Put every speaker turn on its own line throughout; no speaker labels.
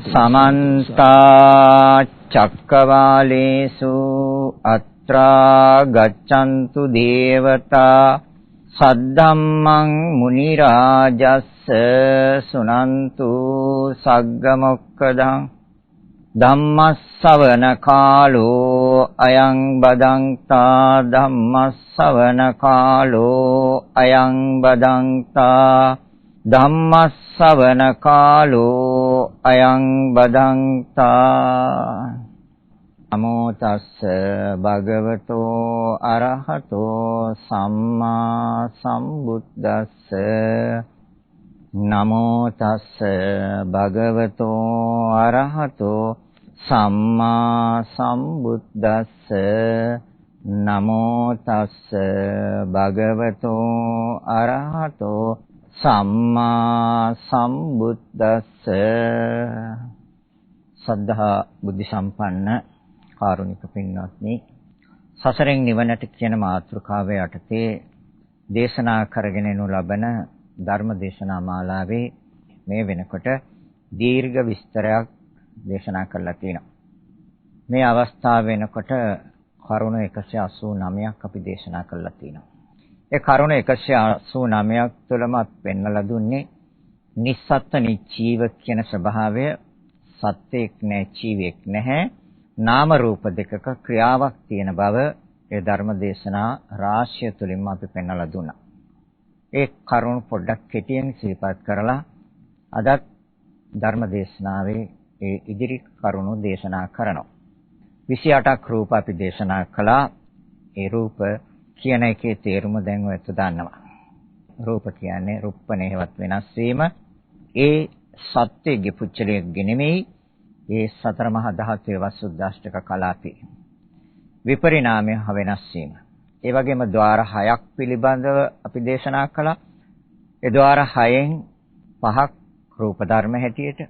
समन्ता चक्रवालेषु अत्रा गच्छन्तु देवता सद्धम्मं मुनिराजस्स सुनन्तु सग्गमोक्खदं धम्मස්සවන කාලෝ අයං බදන්තා ධම්මස්සවන කාලෝ අයං බදන්තා ධම්මස්සවන කාලෝ අයං බදන්තා නමෝ තස්ස භගවතෝ අරහතෝ සම්මා සම්බුද්දස්ස නමෝ තස්ස භගවතෝ අරහතෝ සම්මා සම්බුද්දස්ස නමෝ තස්ස භගවතෝ අරහතෝ සම්මා සම්බුද්දස්ස සද්ධා බුද්ධ සම්පන්න කාරුණික පින්වත්නි සසරෙන් නිවනට කියන මාතෘකාව යටතේ දේශනා කරගෙන යනු ලබන ධර්ම දේශනා මාලාවේ මේ වෙනකොට දීර්ඝ විස්තරයක් දේශනා කරලා තියෙනවා. මේ අවස්ථාව වෙනකොට කරුණ 189ක් අපි දේශනා කරලා තියෙනවා. ඒ කරුණ 189ක් තුළම පෙන්වලා දුන්නේ නිස්සත්ත්ව නිචීව කියන ස්වභාවය සත්‍යයක් නැහැ ජීවියක් නැහැ නාම රූප දෙකක ක්‍රියාවක් තියෙන බව ඒ ධර්ම දේශනා රාශිය තුළින්ම අපි පෙන්වලා දුන්නා. ඒ කරුණ පොඩ්ඩක් කෙටියෙන් සිහිපත් කරලා අදත් ධර්ම දේශනාවේ ඒ ඉදිරි කරුණු දේශනා කරනවා. 28ක් රූප අපි දේශනා කළා. ඒ රූප කියන එකේ තේරුම දැන් ඔයත් දන්නවා. රූප කියන්නේ රුප්පණේවත් වෙනස් වීම. ඒ සත්‍යයේ පුච්චලයේ නෙමෙයි. ඒ සතර මහා ධාතුවේ වසුද්දාෂ්ටක කලාපේ. විපරිණාමය වෙනස් වීම. ඒ වගේම ద్వාර 6ක් පිළිබඳව අපි දේශනා කළා. ඒ ద్వාර 6න් 5ක් රූප ධර්ම හැටියට,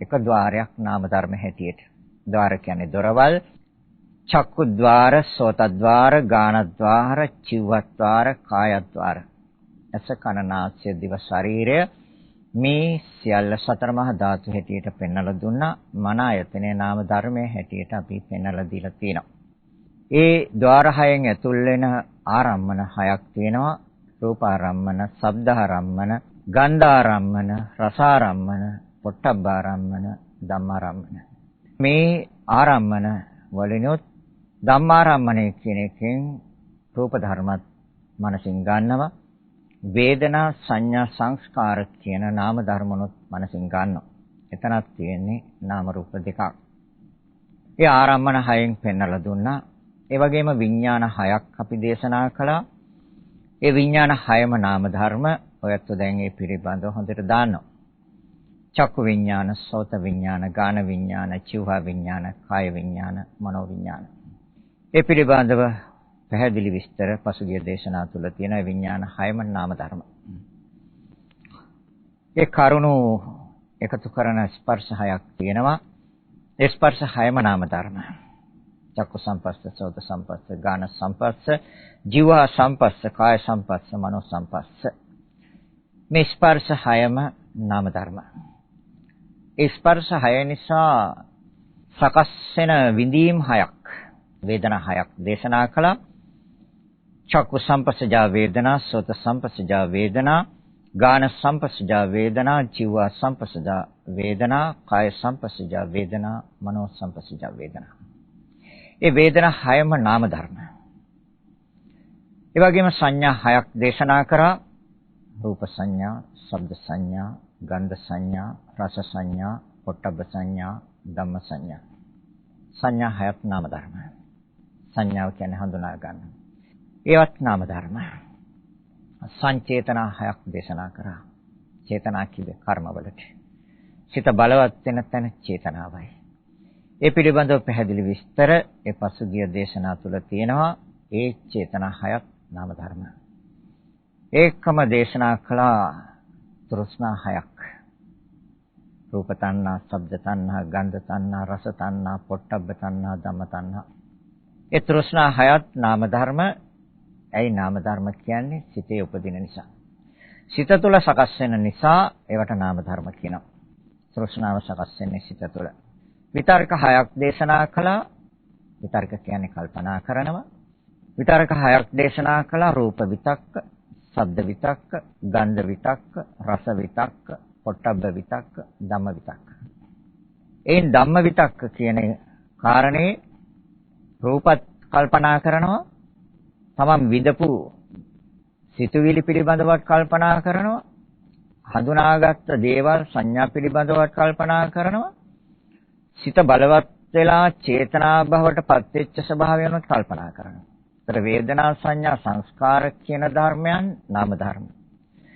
එක ద్వාරයක් නාම ධර්ම හැටියට. ద్వාර කියන්නේ දොරවල්, චක්කු ద్వාර, සෝත ద్వාර, ගාන ద్వාර, චිව්ව ద్వාර, කාය ద్వාර. ඇස කන නාසය දිව ශරීරය මේ සියල්ල සතර මහා ධාතු හැටියට පෙන්වලා දුන්නා. මන ආයතනයේ නාම ධර්මයේ හැටියට අපි පෙන්වලා දීලා තියෙනවා. ඒ ద్వාර 6න් ඇතුල් වෙන ආරම්මන 6ක් තියෙනවා. රූපාරම්මන, ශබ්දාරම්මන, ගන්ධාරම්මන, රසාරම්මන, පොට්ටබ්බාරම්මන, ධම්මාරම්මන. මේ ආරම්මන වලිනුත් ධම්මාරම්මණය කියන එකෙන් රූප ධර්මත් මනසින් ගන්නවා. වේදනා, සංඥා, සංස්කාර කියන නාම ධර්මනොත් මනසින් ගන්නවා. එතනක් තියෙන්නේ නාම රූප දෙකක්. ඒ ආරම්මන 6න් පෙන්වලා දුන්නා. ඒ වගේම විඥාන 6ක් අපි දේශනා කළා. ඒ විඥාන 6ම නාම ධර්ම ඔයත් දැන් ඒ පිළිබඳව හොඳට දන්නවා. චක්කු විඥාන, සෝත විඥාන, ගාන විඥාන, චිව්හා විඥාන, කාය විඥාන, මනෝ විඥාන. ඒ පිළිබඳව පැහැදිලි විස්තර පසුගිය දේශනා තුළ තියෙන විඥාන 6ම නාම ධර්ම. ඒ කරුණු එකතු කරන ස්පර්ශ 6ක් තියෙනවා. ඒ ස්පර්ශ 6ම නාම ධර්ම. චක්කු සංපස්ස, සෝත සංපස්ස, ගාන සංපස්ස, ජීවා සංපස්ස, කාය සංපස්ස, මනෝ සංපස්ස. මේ ස්පර්ශ 6ම නාම ධර්ම. ඒ ස්පර්ශ 6 නිසා සකස් වෙන විඳීම් 6ක්, වේදනා 6ක් දේශනා කළා. චක්කු සංපස්සජා වේදනා, සෝත සංපස්සජා වේදනා, ගාන සංපස්සජා වේදනා, ජීවා සංපස්සජා වේදනා, කාය සංපස්සජා වේදනා, මනෝ සංපස්සජා වේදනා. ඒ වේදනා 6ම නාම ධර්ම. ඒ වගේම සංඥා 6ක් දේශනා කරා. රූප සංඥා, ශබ්ද සංඥා, ගන්ධ සංඥා, රස සංඥා, පොට්ටබ්බ සංඥා, ධම්ම සංඥා. සංඥා 6ක් නාම ධර්ම. සංඥාව කියන්නේ හඳුනා ගන්න. ඒවත් නාම ධර්ම. සංචේතනා 6ක් දේශනා කරා. චේතනා කිව්වේ කර්මවලට. සිත බලවත් වෙන තැන චේතනාවයි. ඒ පිළිබඳව පැහැදිලි විස්තර ඒ පසුගිය දේශනා තුළ තියෙනවා. ඒ චේතනා 6ක් නාම ධර්ම. ඒකම දේශනා කළා තෘෂ්ණා 6ක්. රූප තණ්හා, ශබ්ද තණ්හා, ගන්ධ තණ්හා, රස තණ්හා, පොට්ටබ්බ තණ්හා, ධම්ම තණ්හා. ඒ තෘෂ්ණා 6ත් නාම ධර්ම. ඇයි නාම ධර්ම කියන්නේ? සිතේ උපදින නිසා. සිත තුළ සකස් වෙන නිසා ඒවට නාම ධර්ම කියනවා. තෘෂ්ණාව සකස් වෙන්නේ සිත තුළ. විතර්ක 6ක් දේශනා කළා. විතර්ක කියන්නේ කල්පනා කරනවා. විතර්ක 6ක් දේශනා කළා. රූප විතක්ක, ශබ්ද විතක්ක, ගන්ධ විතක්ක, රස විතක්ක, පොට්ටබ්බ විතක්ක, ධම්ම විතක්ක. එයින් ධම්ම විතක්ක කියන කාරණේ රූපත් කල්පනා කරනවා. තමන් විඳපු සිතුවිලි පිළිබඳව කල්පනා කරනවා. හඳුනාගත්ත දේවල් සංඥා පිළිබඳව කල්පනා කරනවා. සිත බලවත් වෙලා චේතනා භවට පත්වෙච්ච ස්වභාවයන් කල්පනා කරනවා. ඒතර වේදනා සංඥා සංස්කාර කියන ධර්මයන් නාම ධර්ම.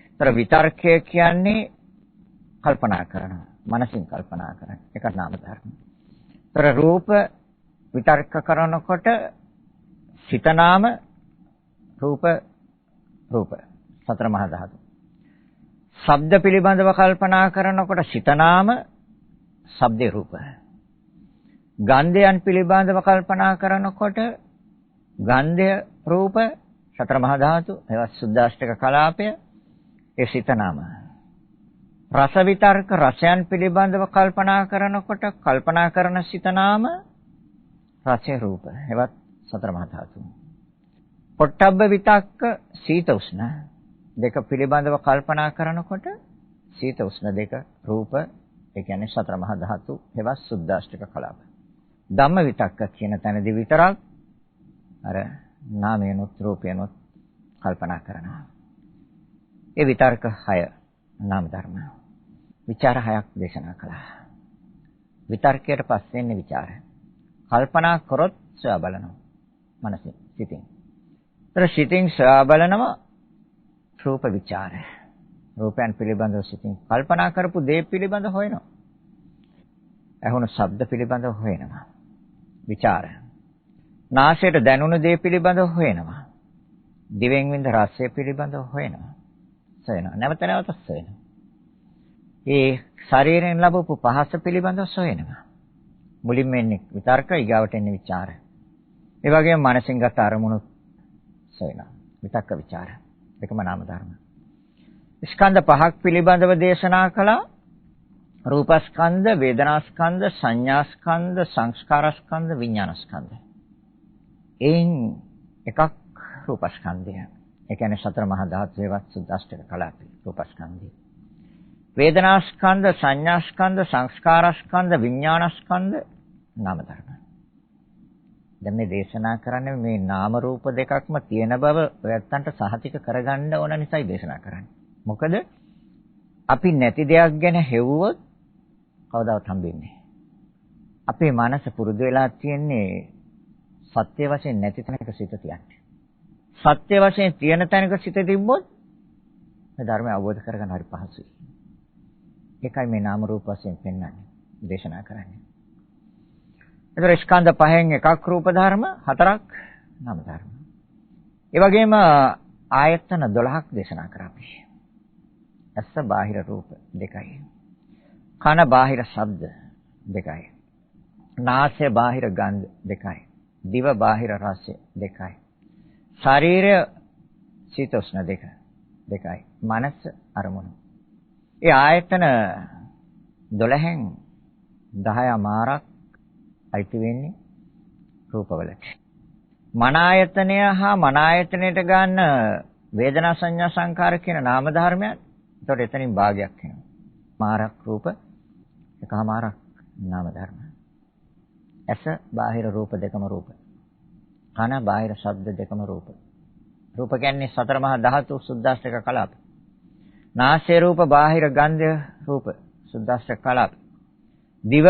ඒතර විතර්කය කියන්නේ කල්පනා කරනවා. මනසින් කල්පනා කරන එක නාම ධර්ම. ඒතර රූප විතර්ක කරනකොට සිත නාම රූප සතර මහා ධාතු. ශබ්ද පිළිබඳව කල්පනා කරනකොට සිත නාම ශබ්දේ රූප. ගන්ධයන් පිළිබඳව කල්පනා කරනකොට ගන්ධය රූප සතර මහා ධාතු ඒවත් සුද්දාෂ්ටක කලාපය ඒ සිත නාම. රස විතර්ක රසයන් පිළිබඳව කල්පනා කරනකොට කල්පනා කරන සිත නාම රසය රූප ඒවත් සතර මහා ධාතු. පොට්ටබ්බ විතක්ක සීත උෂ්ණ දෙක පිළිබඳව කල්පනා කරනකොට සීත උෂ්ණ දෙක රූප ඒ කියන්නේ සතර මහා ධාතු ඒවත් සුද්දාෂ්ටක කලාප. ධම්ම විතක්ක කියන තැනදී විතරක් අර නාමයනොත් රූපයනොත් කල්පනා කරනවා. ඒ විතර්ක 6 නාම ධර්ම. විචාර 6ක් දේශනා කළා. විතර්කයට පස්සෙන්නේ විචාර. කල්පනා කරොත් සොයා බලනවා. මනසින් සිතින්. ඒතර සිතින් සොයා බලනවා රූප විචාර. රූපයන් පිළිබඳව සිතින් කල්පනා කරපු දේ පිළිබඳව හොයනවා. ඇහුණු ශබ්ද පිළිබඳව හොයනවා. විචාර. නාසයට දැනුණු දේ පිළිබඳව හොයනවා. දිවෙන් විඳ රසය පිළිබඳව හොයනවා. සොයනවා. නැවත නැවත සොයනවා. ඒ ශරීරයෙන් ලැබපු පහස පිළිබඳව සොයනවා. මුලින්ම එන්නේ විතර්ක, ඊගාවට එන්නේ විචාර. ඒ වගේම මනසින් ගත අරමුණු සොයනවා. විතක්ක විචාර. දෙකම නාම ධර්ම. ස්කන්ධ පහක් පිළිබඳව දේශනා කළා. රූපස්කන්ධ, වේදනාස්කන්ධ, සංඥාස්කන්ධ, සංස්කාරස්කන්ධ, විඥානස්කන්ධ. එයින් එකක් රූපස්කන්ධය. ඒ කියන්නේ සතර මහා ධාතුවේවත් සුද්දාෂ්ටක කලාපේ රූපස්කන්ධය. වේදනාස්කන්ධ, සංඥාස්කන්ධ, සංස්කාරස්කන්ධ, විඥානස්කන්ධ නාම ධර්ම. දැන් මේ දේශනා කරන්නේ මේ නාම රූප දෙකක්ම තියෙන බව ඔයත්තන්ට සහතික කරගන්න ඕන නිසායි දේශනා කරන්නේ. මොකද අපි නැති දෙයක් ගැන හෙව්වොත් කවදාවත් හම්බෙන්නේ නැහැ. අපේ මනස පුරුදු වෙලා තියෙන්නේ සත්‍ය වශයෙන් නැති තැනක සිත තියන්නේ. සත්‍ය වශයෙන් තියෙන තැනක සිත තිබ්බොත් මේ ධර්මය අවබෝධ කරගන්න හරි පහසුයි. ඒකයි මේ නාම රූප වශයෙන් පෙන්වන්නේ දේශනා කරන්නේ. ඒතර ස්කන්ධ පහෙන් එකක් රූප ධර්ම, හතරක් නාම ධර්ම. ඒ වගේම ආයතන 12ක් දේශනා කරා අපි. ඇස බාහිර රූප දෙකයි. කන බාහිර ශබ්ද දෙකයි. නාසය බාහිර ගන්ධ දෙකයි. දිව බාහිර රස දෙකයි. ශරීරය සීතෝෂ්ණ දෙකයි. මනස අරමුණු. ඒ ආයතන 12න් 10 මාරක් අයිති වෙන්නේ රූපවලට. මන ආයතනය හා මන ආයතනයට ගන්න වේදනා සංඥා සංකාර කියන නාම ධර්මයන්. ඒතකොට එතනින් භාගයක් වෙනවා. මාරක් රූප එකමාරක් නාම ධර්ම. ඇස බාහිර රූප දෙකම රූප. කන බාහිර ශබ්ද දෙකම රූප. රූප කියන්නේ සතර මහා ධාතු සුද්දාෂ්ටක කලාප. නාසය රූප බාහිර ගන්ධ රූප සුද්දාෂ්ටක කලාප. දිව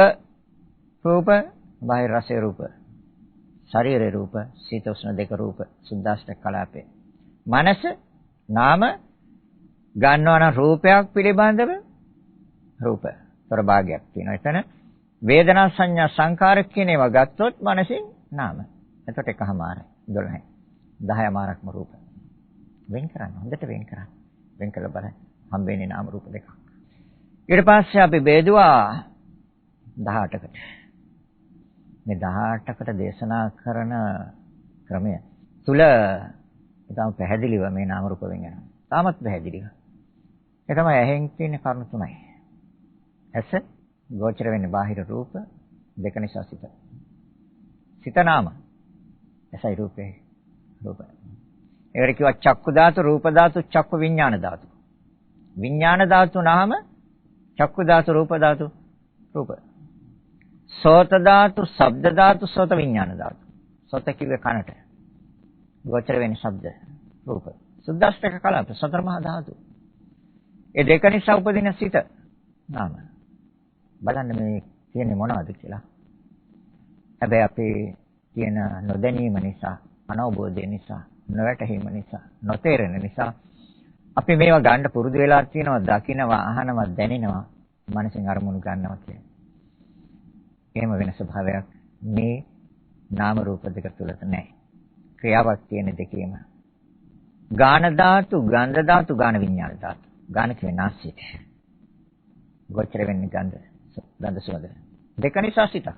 රූප බාහිර රස රූප. ශරීර රූප සීතෝෂ්ණ දෙක රූප සුද්දාෂ්ටක කලාපේ. මනස නාම ගන්නවා නම් රූපයක් පිළිබඳව රූප ප්‍රභාගයක් තියෙනවා. එතන වේදනා සංඥා සංකාර කියන ඒවා ගත්තොත් මනසින් නාම. එතකොට එකමාරයි 12යි. 10 මාරක්ම රූප. වෙන් කරන්න හොඳට වෙන් කරන්න. වෙන් කළ බලන්න. හම්බෙන්නේ නාම රූප දෙකක්. ඊට පස්සේ අපි බෙදුවා 18කට. මේ 18කට දේශනා කරන ක්‍රමය තුල ඊටම පැහැදිලිව මේ නාම රූප වෙන් යනවා. තාමත් පැහැදිලිව. ඒ තමයි ඇහෙන් තියෙන කරුණු තුනයි. ඇස ගෝචර වෙන්නේ බාහිර රූප දෙක නිසා සිත. සිත නාම. එසයි රූපේ. රූප. ඒකට කිව්වා චක්කු ධාතු, රූප ධාතු, චක්කු විඥාන ධාතු. විඥාන ධාතු නාම, චක්කු ධාතු, රූප ධාතු, රූප. සෝත ධාතු, ශබ්ද ධාතු, සෝත විඥාන ධාතු. සෝත කිව්වේ කනට. ගෝචර වෙන්නේ ශබ්ද, රූප. සුද්දාෂ්ටක කලාප, සතර මහා ධාතු. ඒ දෙක නිසා උපදින සිත නාම. බලන්න මේ කියන්නේ මොනවද කියලා. හැබැයි අපේ තියෙන නොදැනීම නිසා, අනවබෝධය නිසා, නොවැටහීම නිසා, නොතේරෙන නිසා අපි මේවා ගන්න පුරුදු වෙලා තියෙනවා, දකිනවා, අහනවා, දැනෙනවා, මනසින් අරමුණු ගන්නවා කියන්නේ. එහෙම වෙන ස්වභාවයක් මේ නාම රූප දෙක තුලට නැහැ. ක්‍රියාවක් තියෙන දෙකේම. ගාන ධාතු, ගන්ධ ධාතු, ගාන විඥාන ධාතු. ගාන කියන්නේ නාසයට. ගොච්චර වෙන්නේ ගන්ධ සුවඳ. දෙක නිසා සිතක්.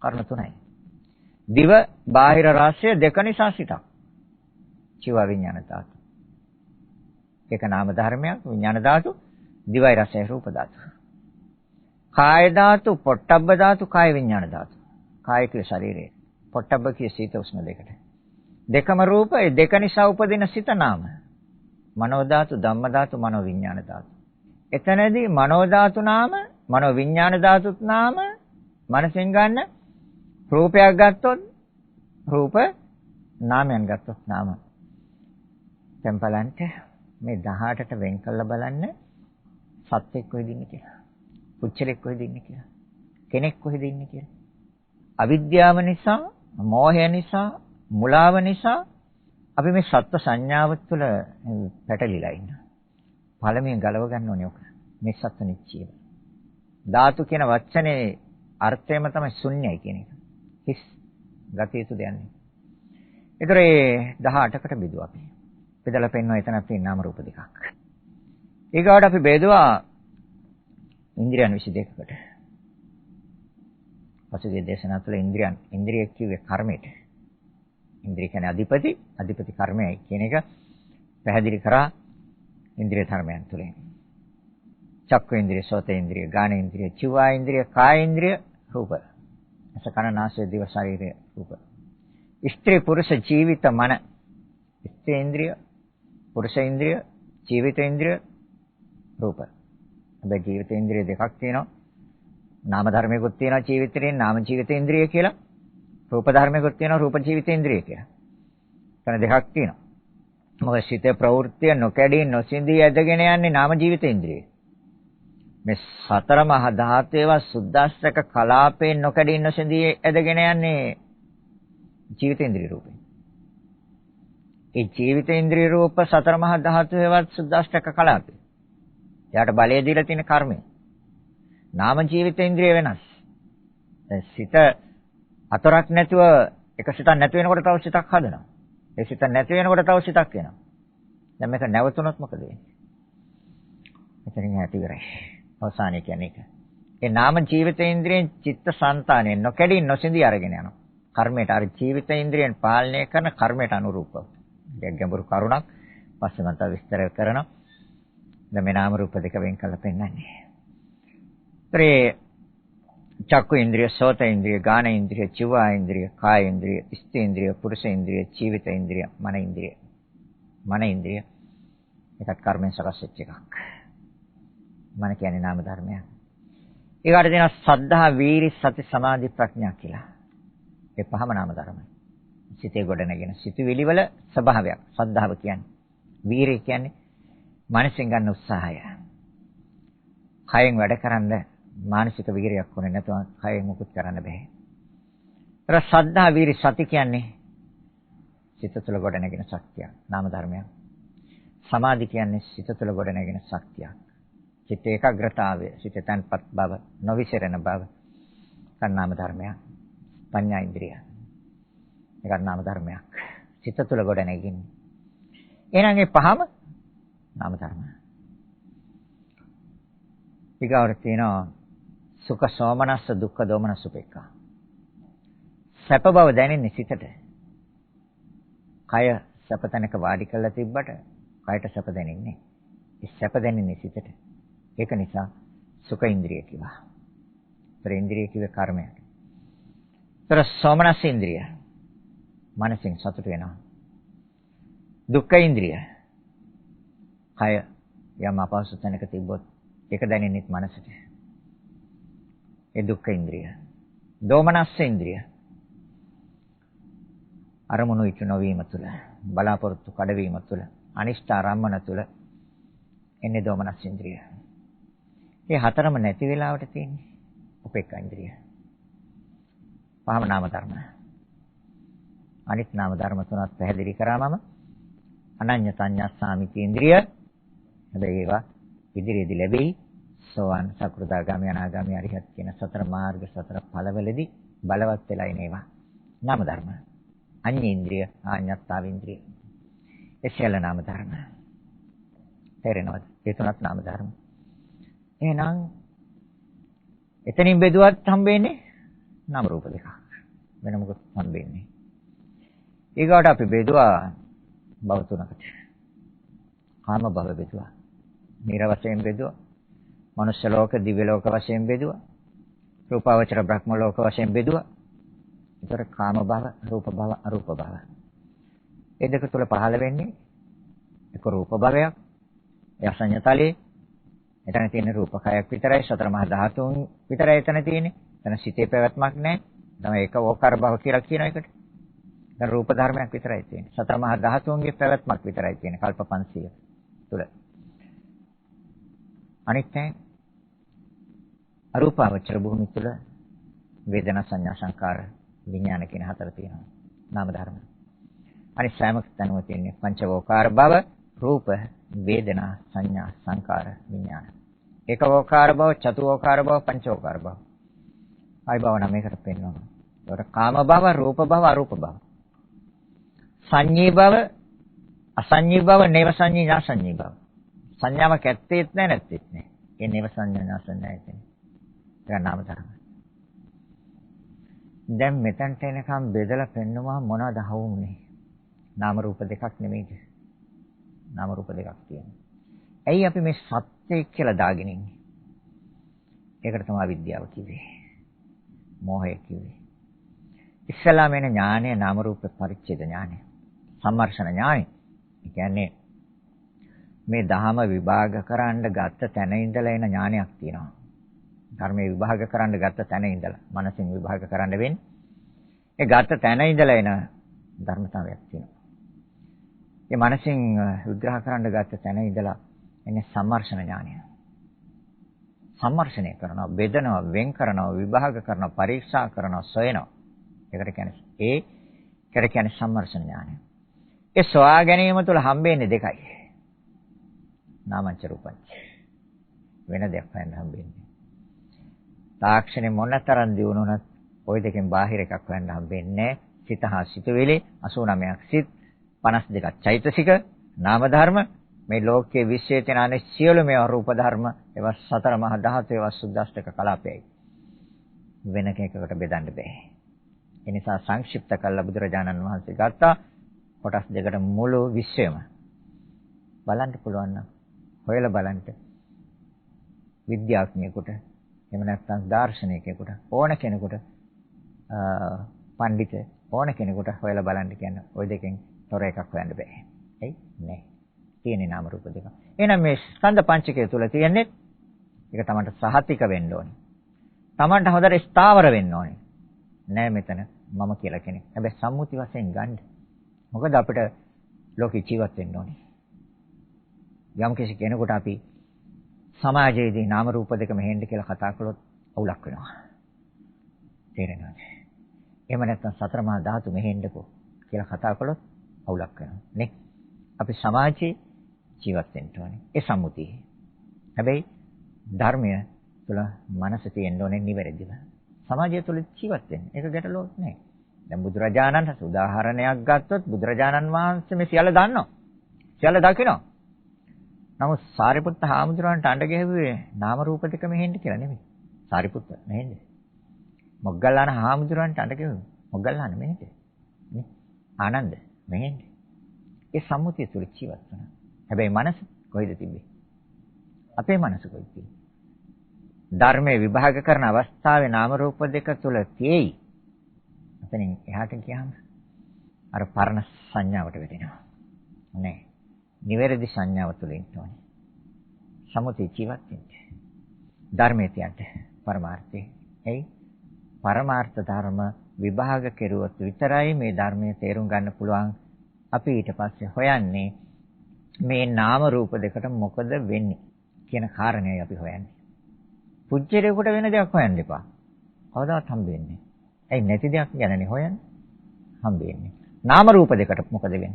කර්ම තුනයි. දිව බාහිර රාශිය දෙක නිසා සිතක්. චිව විඥාන ධාතු. ඒක නාම ධර්මයක්, විඥාන ධාතු, දිවයි රසය රූප ධාතු. කාය ධාතු, පොට්ටබ්බ ධාතු, කාය විඥාන ධාතු. කාය කිය ශරීරය. පොට්ටබ්බ කිය සීත උෂ්ණ දෙකට. දෙකම රූප, ඒ දෙක නිසා උපදින සිත නාම. මනෝ ධාතු, ධම්ම ධාතු, මනෝ විඥාන ධාතු. එතනදී මනෝ ධාතු නාම, මනෝ විඥාන ධාතුත් නාම, මනසෙන් ගන්න රූපයක් ගත්තොත් රූප, නාමයන් ගත්තොත් නාම. දැන් බලන්න මේ 18ට වෙන් කරලා බලන්න සත්‍යෙක් කොහෙද ඉන්නේ කියලා. පුච්චලෙක් කොහෙද ඉන්නේ කියලා. කෙනෙක් කොහෙද ඉන්නේ කියලා. අවිද්‍යාව නිසා, මෝහය නිසා, මුලාව නිසා අපි මේ සත්ව සංඥාව තුළ පැටලිලා ඉන්නවා. පළමුවෙන් ගලව ගන්න ඕනේ ඔක. මේ සත්ව නිච්චය. ධාතු කියන වචනේ අර්ථයම තමයි ශුන්‍යයි කියන එක. හිස් ගතිය යුතු දෙයක් නෙවෙයි. ඒතර ඒ 18කට බෙදුවා අපි. බෙදලා පෙන්වන එතනක් තියෙන නාම රූප දෙකක්. ඊගාවට අපි බෙදුවා ඉන්ද්‍රියන් 22කට. පසුගිය දේශනා තුළ ඉන්ද්‍රිය කිව්වේ කර්මයට. ඉන්ද්‍රිය කියන්නේ අධිපති කර්මයයි කියන එක පැහැදිලි කරා ඉන්ද්‍රිය ධර්මයන් තුළින්. චක්ක ඉන්ද්‍රිය, සෝත ඉන්ද්‍රිය, ගාන ඉන්ද්‍රිය, චිව ඉන්ද්‍රිය, කාය ඉන්ද්‍රිය, රූප. අස කන නාසය දිව ශරීරය රූප. ස්ත්‍රී පුරුෂ ජීවිත මන. ස්ත්‍රී ඉන්ද්‍රිය, පුරුෂ ඉන්ද්‍රිය, ජීවිත ඉන්ද්‍රිය, රූප. හැබැයි ජීවිත ඉන්ද්‍රිය දෙකක් තියෙනවා. නාම ධර්මයකුත් තියෙනවා ජීවිතේ, නාම ජීවිත ඉන්ද්‍රිය කියලා. රූප ධර්මයකුත් තියෙනවා රූප ජීවිත ඉන්ද්‍රිය කියලා. එතන දෙකක් තියෙනවා. මොකද සිතේ ප්‍රවෘත්තිය නොකැඩී නොසිඳී ඇදගෙන යන්නේ නාම ජීවිත ඉන්ද්‍රිය. මේ සතර මහා ධාතේවා සුද්දාස්ත්‍රක කලාපයෙන් නොකැඩී නොසිඳී ඇදගෙන යන්නේ ජීවිත ඉන්ද්‍රිය රූපේ. ඒ ජීවිත ඉන්ද්‍රිය රූප සතර මහා ධාතේවා සුද්දාස්ත්‍රක කලාපේ. එයාට බලය දීලා තියෙන කර්මය. නාම ජීවිත ඉන්ද්‍රිය වෙනස්. සිත අතරක් නැතුව එක සිතක් නැති වෙනකොට තව සිතක් හදනවා. ඒ සිත නැති වෙනකොට තව සිතක් එනවා. දැන් මේක නැවතුනොත් මොකද වෙන්නේ? එතනින් ඇති ඉවරයි. අවසානය කියන්නේ ඒක. ඒ නාම ජීවිත ඉන්ද්‍රියෙන් චිත්ත සංතානයෙන් නොකැඩී නොසිඳී අරගෙන යනවා. කර්මයට අර ජීවිත ඉන්ද්‍රියෙන් පාලනය කරන කර්මයට අනුරූපව. ඒක ගැඹුරු කරුණක්. පස්සේ මම තව විස්තර කරනවා. දැන් මේ නාම රූප දෙක වෙන් කරලා පෙන්නන්නේ. චක්කු ඉන්ද්‍රිය, සෝත ඉන්ද්‍රිය, ගාන ඉන්ද්‍රිය, චිව ඉන්ද්‍රිය, කාය ඉන්ද්‍රිය, ස්ත්‍රී ඉන්ද්‍රිය, පුරුෂ ඉන්ද්‍රිය, ජීවිත ඉන්ද්‍රිය, මන ඉන්ද්‍රිය. මන ඉන්ද්‍රිය ඒකත් කර්මෙන් සකස් වෙච්ච එකක්. මන කියන්නේ නාම ධර්මයක්. ඒකට දෙනවා සද්ධා, වීරි, සති, සමාධි, ප්‍රඥා කියලා. ඒ පහම නාම ධර්මයි. සිතේ ගොඩනගෙන සිතුවිලි වල ස්වභාවයක්. සද්ධාව කියන්නේ. වීරිය කියන්නේ මානසික ගන්න උත්සාහය. කයෙන් වැඩ කරන්න මානසික වීරියක් ඕනේ නැතුව කයෙන් මුකුත් කරන්න බෑ. ඒතර සද්ධා, වීරි, සති කියන්නේ සිත තුළ ගොඩනගෙන ශක්තිය, නාම ධර්මයක්. සමාධි කියන්නේ සිත තුළ ගොඩනගෙන ශක්තියක්. චිත්ත ඒකාග්‍රතාවය, සිත තන්පත් බව, නොවිසිරෙන බව, නාම ධර්මයක්. පඤ්ඤා ඉන්ද්‍රිය. ඒක නාම ධර්මයක්. සිත තුළ ගොඩනගින්නේ. එහෙනම් මේ පහම නාම ධර්ම. ඊගාවට තියෙනවා සුඛ සෝමනස්ස, දුක්ඛ දෝමනස්ස උපේක්ඛා. සැප බව දැනෙන්නේ සිතට. කය සැප තැනක වාඩි කරලා තිබ්බට කයට සැප දැනෙන්නේ. ඒ සැප දැනෙන්නේ සිතට. ඒක නිසා සුඛ ඉන්ද්‍රිය කිව්වා. ඒතර ඉන්ද්‍රිය කිව්වේ කර්මය. ඒතර සෝමනස්ස ඉන්ද්‍රිය. මනසින් සතුට වෙනවා. දුක්ඛ ඉන්ද්‍රිය. කය යම් අපහසු තැනක තිබ්බොත් ඒක දැනෙන්නේ මනසට. ඒ දුක්ඛ ඉන්ද්‍රිය. දෝමනස්ස ඉන්ද්‍රිය. අරමුණු ඉක්ම නොවීම තුළ, බලාපොරොත්තු කඩවීම තුළ, අනිෂ්ඨ ආරම්මන තුළ එන්නේ දෝමනස්ස ඉන්ද්‍රිය. මේ හතරම නැති වෙලාවට තියෙන්නේ උපේක්ඛා ඉන්ද්‍රිය. පහම නාම ධර්ම. අනිත් නාම ධර්ම තුනත් පැහැදිලි කරාමම අනඤ්‍ය සංඥා සාමිති ඉන්ද්‍රිය. හැබැයි ඒවා ඉදිරියේදී ලැබෙයි. සෝවාන් සකෘදාගාමී අනාගාමී අරිහත් කියන සතර මාර්ග සතර ඵලවලදී බලවත් වෙලා ඉනේවා. නාම ධර්ම. අඤ්ඤ ඉන්ද්‍රිය, ආඤ්ඤත්තාව ඉන්ද්‍රිය. ඒ සියල්ල නාම ධර්ම. තේරෙනවද? ඒ තුනක් නාම ධර්ම. එහෙනම් එතනින් බෙදුවත් හම්බෙන්නේ නාම රූප දෙකක්. වෙන මොකද හම්බෙන්නේ? ඊගාට අපි බෙදුවා භව තුනකට. කාම භව බෙදුවා. නිර වශයෙන් බෙදුවා. මනුෂ්‍ය ලෝක, දිව්‍ය ලෝක වශයෙන් බෙදුවා. රූපාවචර බ්‍රහ්ම ලෝක වශයෙන් බෙදුවා. ඒතර කාම භව, රූප භව, අරූප භව. ඒ දෙක තුල පහළ වෙන්නේ එක රූප භවයක්. ඒ අසඤ්ඤතලයේ එතන තියෙන රූප කයක් විතරයි, සතර මහා ධාතුන් විතරයි එතන තියෙන්නේ. එතන සිතේ පැවැත්මක් නැහැ. තමයි ඒක ඕකාර භව කියලා කියන එකට. දැන් රූප ධර්මයක් විතරයි තියෙන්නේ. සතර මහා ධාතුන්ගේ පැවැත්මක් විතරයි තියෙන්නේ කල්ප 500 තුල. අනිත් අරූපාවචර භූමිය තුල වේදනා සංඥා සංකාර විඥාන කියන හතර තියෙනවා. නාම ධර්ම. අනිත් සෑම තැනම තියෙන්නේ පංචවෝකාර භව, රූප, වේදනා, සංඥා, සංකාර, විඥාන. ඒකවෝකාර භව, චතුවෝකාර භව, පංචවෝකාර භව. ආයි භව නමයකට පෙන්වනවා. ඒකට කාම භව, රූප භව, අරූප භව. සංඤී භව, අසංඤී භව, නේව සංඤී, නාසංඤී භව. සංඥාවක් ඇත්තේත් නැහැ නැත්තේත් නැහැ. ඒ නේව සංඥා නාසංඥා කියන්නේ. ඒක නාම ධර්ම. දැන් මෙතනට එනකම් බෙදලා පෙන්නවා මොනවද හවුනේ? නාම රූප දෙකක් නෙමෙයිද? නාම රූප දෙකක් තියෙනවා. ඇයි අපි මේ සත්‍යය කියලා දාගෙන ඉන්නේ? ඒකට තමයි විද්‍යාව කිව්වේ. මෝහය කිව්වේ. ඉස්සලාම එන ඥානය නාම රූප පරිච්ඡේද ඥානය. සම්මර්ෂණ ඥානය. ඒ කියන්නේ මේ ධහම විභාග කරන්න ගත්ත තැන ඉඳලා එන ඥානයක් තියෙනවා. ධර්මයේ විභාග කරන්න ගත්ත තැන ඉඳලා මනසින් විභාග කරන්න වෙන්නේ. ඒ ගත්ත තැන ඉඳලා එන ධර්මතාවයක් තියෙනවා. ඒ මනසින් විග්‍රහ කරන්න ගත්ත තැන ඉඳලා එන්නේ සම්මර්ෂණ ඥානය. සම්මර්ෂණය කරනවා, බෙදනවා, වෙන් කරනවා, විභාග කරනවා, පරීක්ෂා කරනවා, සොයනවා. ඒකට කියන්නේ සම්මර්ෂණ ඥානය. ඒ සොයා ගැනීම තුළ හම්බෙන්නේ දෙකයි. නාමංච රූපංච. වෙන දෙයක් හොයන්න හම්බෙන්නේ. තාක්ෂණය මොනතරම් දියුණුනත් ওই දෙකෙන් බාහිර එකක් හොයන්න හම්බෙන්නේ නැහැ. සිත හා සිතුවිලි 89ක් සිත් 52ක් චෛතසික නාම ධර්ම මේ ලෝකයේ විශ්වයේ තියෙන අනෙක් සියලු මේවා රූප ධර්ම ඒවා සතර මහා ධාතු ඒවා සුද්දාෂ්ටක කලාපයයි. වෙන කෙනෙකුට බෙදන්න බෑ. ඒ නිසා සංක්ෂිප්ත කළා බුදුරජාණන් වහන්සේ ගත්තා කොටස් දෙකට මුළු විශ්වයම බලන්න පුළුවන් නම් හොයලා බලන්න විද්‍යාඥයෙකුට එහෙම නැත්නම් දාර්ශනිකයෙකුට ඕන කෙනෙකුට පඬිත ඕන කෙනෙකුට හොයලා බලන්න කියන ওই දෙකෙන් තොර එකක් හොයන්න බෑ. ඇයි? නෑ. තියෙන්නේ නාම රූප දෙක. එහෙනම් මේ ස්කන්ධ පංචකය තුල තියෙන්නේ ඒක තමන්ට සහතික වෙන්න ඕනේ. තමන්ට හොඳට ස්ථාවර වෙන්න ඕනේ. නෑ මෙතන මම කියලා කෙනෙක්. හැබැයි සම්මුති වශයෙන් ගන්න. මොකද අපිට ලෝක ජීවත් වෙන්න ඕනේ. යම් කිසි කෙනෙකුට අපි සමාජයේදී නාම රූප දෙක මෙහෙන්න කියලා කතා කළොත් අවුලක් වෙනවා. තේරෙනවද? එහෙම නැත්නම් සතර මහා ධාතු මෙහෙන්නකෝ කියලා කතා කළොත් අවුලක් වෙනවා. නේ? අපි සමාජයේ ජීවත් වෙන්න ඕනේ. ඒ සම්මුතිය. හැබැයි ධර්මය තුළ මනස තියෙන්න ඕනේ නිවැරදිව. සමාජය තුළ ජීවත් වෙන්න. ඒක ගැටලුවක් නෑ. දැන් බුදුරජාණන් වහන්සේ උදාහරණයක් ගත්තොත් බුදුරජාණන් වහන්සේ මේ සියල්ල දන්නවා. සියල්ල දකිනවා. නමුත් සාරිපුත්ත හාමුදුරන්ට අඬ ගැහුවේ නාම රූප දෙක මෙහෙන්න කියලා නෙමෙයි. සාරිපුත්ත මෙහෙන්න. මොග්ගල්ලාන හාමුදුරන්ට අඬ ගැහුවේ මොග්ගල්ලාන මෙහෙන්න. නේ? ආනන්ද මෙහෙන්න. ඒ සම්මුතිය තුළ ජීවත් වෙනවා. හැබැයි මනස කොහෙද තිබ්බේ? අපේ මනස කොහෙද තිබ්බේ? ධර්මයේ විභාග කරන අවස්ථාවේ නාම රූප දෙක තුල තියෙයි. එතනින් එහාට ගියාම අර පරණ සංඥාවට වැටෙනවා. නෑ. නිවැරදි සංඥාව තුල ඉන්න ඕනේ. සමුති ජීවත් වෙන්න. ධර්මයේ තියන්න පරමාර්ථේ. එයි පරමාර්ථ ධර්ම විභාග කෙරුවොත් විතරයි මේ ධර්මයේ තේරුම් ගන්න පුළුවන්. අපි ඊට පස්සේ හොයන්නේ මේ නාම රූප දෙකට මොකද වෙන්නේ කියන කාරණේයි අපි හොයන්නේ. පුජ්‍යලයකට වෙන දෙයක් හොයන්න එපා. කවදාවත් හම්බෙන්නේ නැහැ. ඇයි නැති දෙයක් ගැනනේ හොයන්නේ? හම්බෙන්නේ. නාම රූප දෙකට මොකද වෙන්නේ?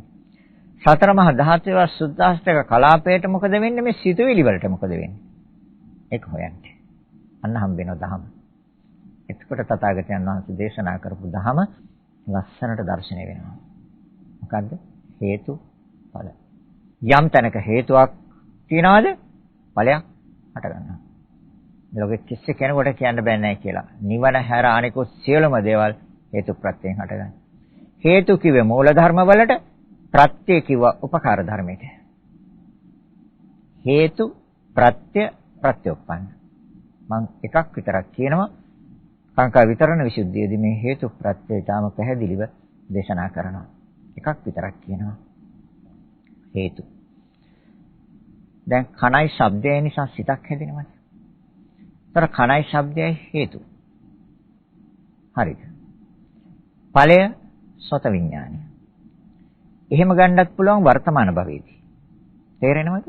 සතර මහා ධාතුවේ සුද්ධාෂ්ටක කලාපයට මොකද වෙන්නේ? මේ සිතුවිලි වලට මොකද වෙන්නේ? ඒක හොයන්නේ. අන්න හම්බෙනවා දහම. එතකොට තථාගතයන් වහන්සේ දේශනා කරපු දහම ලස්සනට දැర్శණය වෙනවා. මොකද්ද? හේතු ඵල. යම් තැනක හේතුවක් තියනවාද? ඵලයක් හට ගන්නවා. ලෝකෙ කිසි කෙනෙකුට කියන්න බෑ නෑ කියලා. නිවන හැර අනිකුත් සියලුම දේවල් හේතු ප්‍රත්‍යයෙන් හටගන්නවා. හේතු කිව්වේ මූල ධර්ම වලට, ප්‍රත්‍ය කිව්වා උපකාර ධර්මයට. හේතු ප්‍රත්‍ය ප්‍රත්‍යෝපන්න. මම එකක් විතරක් කියනවා. කාංකා විතරණ විසුද්ධියේදී මේ හේතු ප්‍රත්‍ය ඊටම පැහැදිලිව දේශනා කරනවා. එකක් විතරක් කියනවා. හේතු. දැන් කණයි ශබ්දය නිසා සිතක් හැදෙනවා. තර කණයි ශබ්දයයි හේතු. හරිද? ඵලය සත විඥානය. එහෙම ගන්නත් පුළුවන් වර්තමාන භවයේදී. තේරෙනවද?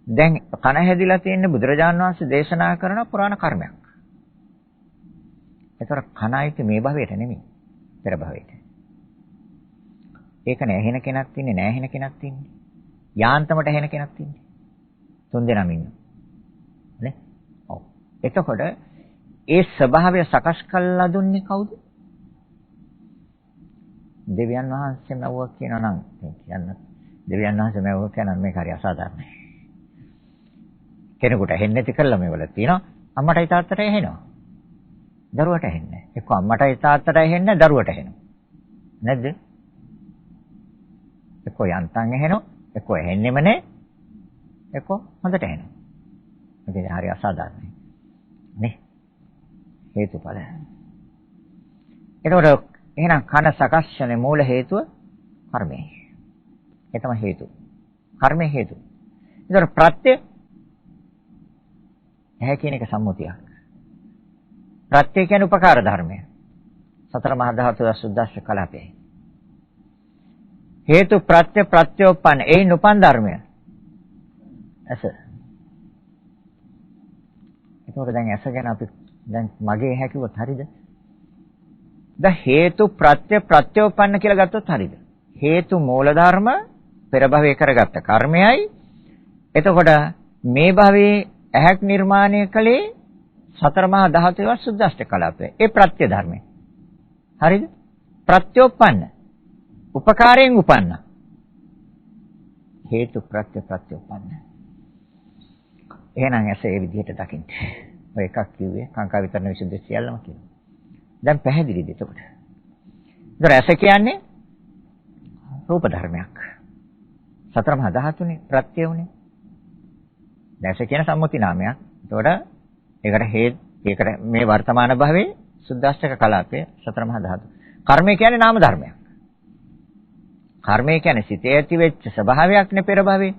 දැන් කණ හැදිලා තියෙන බුදුරජාණන් වහන්සේ දේශනා කරන පුරාණ කර්මයක්. ඒතර කණයිත් මේ භවයට නෙමෙයි. පෙර භවයට. ඒක නෑ ඇහෙන කෙනක් තින්නේ නෑ ඇහෙන කෙනක් තින්නේ. යාන්තමට ඇහෙන කෙනක් තින්නේ. තුන් දෙනාම ඉන්නවා. නේ? ඔව්. එතකොට ඒ ස්වභාවය සකස් කළා දුන්නේ කවුද? දෙවියන් වහන්සේ මවුවා කියනවා නම් කියන්න. දෙවියන් වහන්සේ මවුවා කියනවා මේක හරි අසාධාරණයි. කෙනෙකුට ඇහෙන්නේ නැති කළා මේවල තියෙනවා. අම්මටයි තාත්තටයි ඇහෙනවා. දරුවට ඇහෙන්නේ නැහැ. එක්ක අම්මටයි තාත්තටයි ඇහෙන්නේ දරුවට ඇහෙනවා. නැද්ද? එක්ක යන්තම් ඇහෙනවා. එක්ක ඇහෙන්නෙම නැහැ. එක්ක හොඳට ඇහෙනවා. මේක හරි අසාධාරණයි. නේ? හේතුඵල. එතකොට එහෙනම් කන සකස්යනේ මූල හේතුව කර්මය. ඒ තමයි හේතු. කර්මය හේතු. ඒතර ප්‍රත්‍ය ඇහැ කියන එක සම්මුතියක්. ප්‍රත්‍ය කියන්නේ උපකාර ධර්මය. සතර මහා ධාතු සුද්දාස්ස කලාපේ. හේතු ප්‍රත්‍ය ප්‍රත්‍යෝපන්න ඒ නුපන් ධර්මය. ඇස. ඒතකොට දැන් ඇස ගැන අපි දැන් මගේ ඇහැ කිව්වොත් හරියද? ද හේතු ප්‍රත්‍ය ප්‍රත්‍යෝපන්න කියලා ගත්තොත් හරියද? හේතු මූල ධර්ම පෙර භවයේ කරගත්ත කර්මයයි. එතකොට මේ භවයේ ඇහැක් නිර්මාණය කළේ සතර මහා ධාතුවේ සුද්දාෂ්ටක කලාපය. ඒ ප්‍රත්‍ය ධර්මය. හරිද? ප්‍රත්‍යෝපන්න. උපකාරයෙන් උපන්න. හේතු ප්‍රත්‍ය ප්‍රත්‍යෝපන්න. එහෙනම් ඇස ඒ විදිහට දකින්න. ඔය එකක් කිව්වේ කාංකා විතරන විසුද්ධිය සියල්ලම කියනවා. දැන් පැහැදිලිද එතකොට? ඒතර ඇස කියන්නේ රූප ධර්මයක්. සතර මහා ධාතුනේ ප්‍රත්‍ය උනේ. දැස කියන සම්මුති නාමයක්. ඒකට ඒකට මේ වර්තමාන භවයේ සුද්දාෂ්ටක කලාපයේ සතර මහා ධාතු. කර්මය කියන්නේ නාම ධර්මයක්. කර්මය කියන්නේ සිතේ ඇති වෙච්ච ස්වභාවයක් නේ පෙර භවයේ.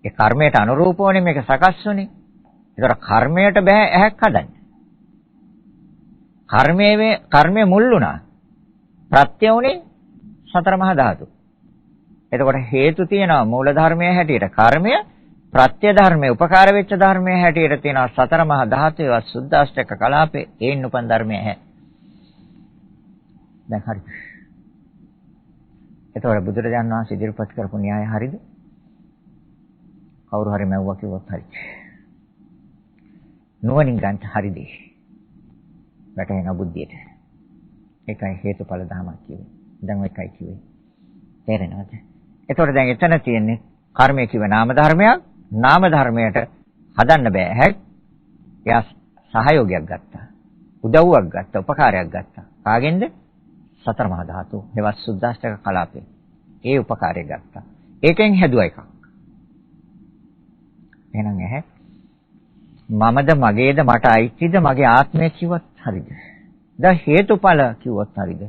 ඒ කර්මයට අනුරූපවනේ මේක සකස් වුනේ. ඒතර කර්මයට බෑ ඇහැක් හදන්න. කර්මයේ මුල් වුණා. ප්‍රත්‍ය උනේ සතර මහා ධාතු. එතකොට හේතු තියෙනවා මූල ධර්මයේ හැටියට කර්මය, ප්‍රත්‍ය ධර්මයේ උපකාර වෙච්ච ධර්මයේ හැටියට තියෙනවා සතර මහා ධාතුවේ සුද්දාෂ්ටක කලාපේ ඒන් උපන් ධර්මය හැ. දැන් හරිද? එතකොට බුදුරජාණන් වහන්සේ ඉදිරිපත් කරපු න්‍යාය හරිද? කවුරු හරි මැව්වා කිව්වොත් හරි. නුවණින් ගන්න හරිද? වැටහෙන බුද්ධියට. ඒකයි හේතුඵල ධර්මයක් කිව්වේ. දැන් එකයි කිව්වේ. තේරෙනවද? එතකොට දැන් එතන තියෙන්නේ කර්මය කිව්ව නාම ධර්මයක්. නාම ධර්මයට හදන්න බෑ. හැක්. එයා සහයෝගයක් ගත්තා. උදව්වක් ගත්තා. උපකාරයක් ගත්තා. කාගෙන්ද? සතර මහා ධාතු. හේවත් සුද්දාෂ්ටක කලාපේ. ඒ උපකාරය ගත්තා. ඒකෙන් හැදුවා එකක්. එහෙනම් ඇහැ මමද මගේද මට අයිතිද මගේ ආත්මය කිව්වත් හරිද? දැන් හේතුඵල කිව්වත් හරිද?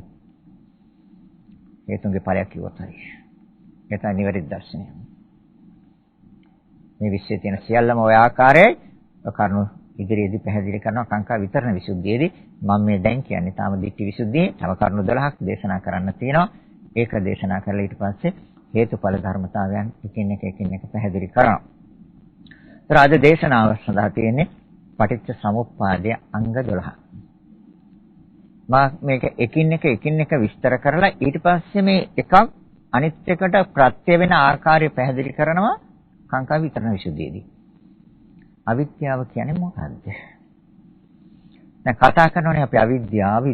හේතුන්ගේ ඵලයක් කිව්වත් හරියි. ඒ තමයි නිවැරදි දර්ශනය. මේ විශ්වයේ තියෙන සියල්ලම ඔය ආකාරයේ කරුණු ඉදිරියේදී පැහැදිලි කරනවා කාංකා විතරණ විසුද්ධියේදී. මම මේ දැන් කියන්නේ තාම දිට්ඨි විසුද්ධියේ තව කරුණු 12ක් දේශනා කරන්න තියෙනවා. ඒක දේශනා කරලා ඊට පස්සේ හේතුඵල ධර්මතාවයන් එකින් එක පැහැදිලි කරනවා. අද දේශනාව සඳහා තියෙන්නේ පටිච්ච සමුප්පාදයේ අංග 12. මේක එකින් එක විස්තර කරලා ඊට පස්සේ මේ එකක් අනිත් එකට ප්‍රත්‍ය වෙන ආකාරය පැහැදිලි කරනවා කාංකා විතරණ විසුද්ධියේදී. අවිද්‍යාව කියන්නේ මොකක්ද? දැන් කතා කරනෝනේ අපි අවිද්‍යාව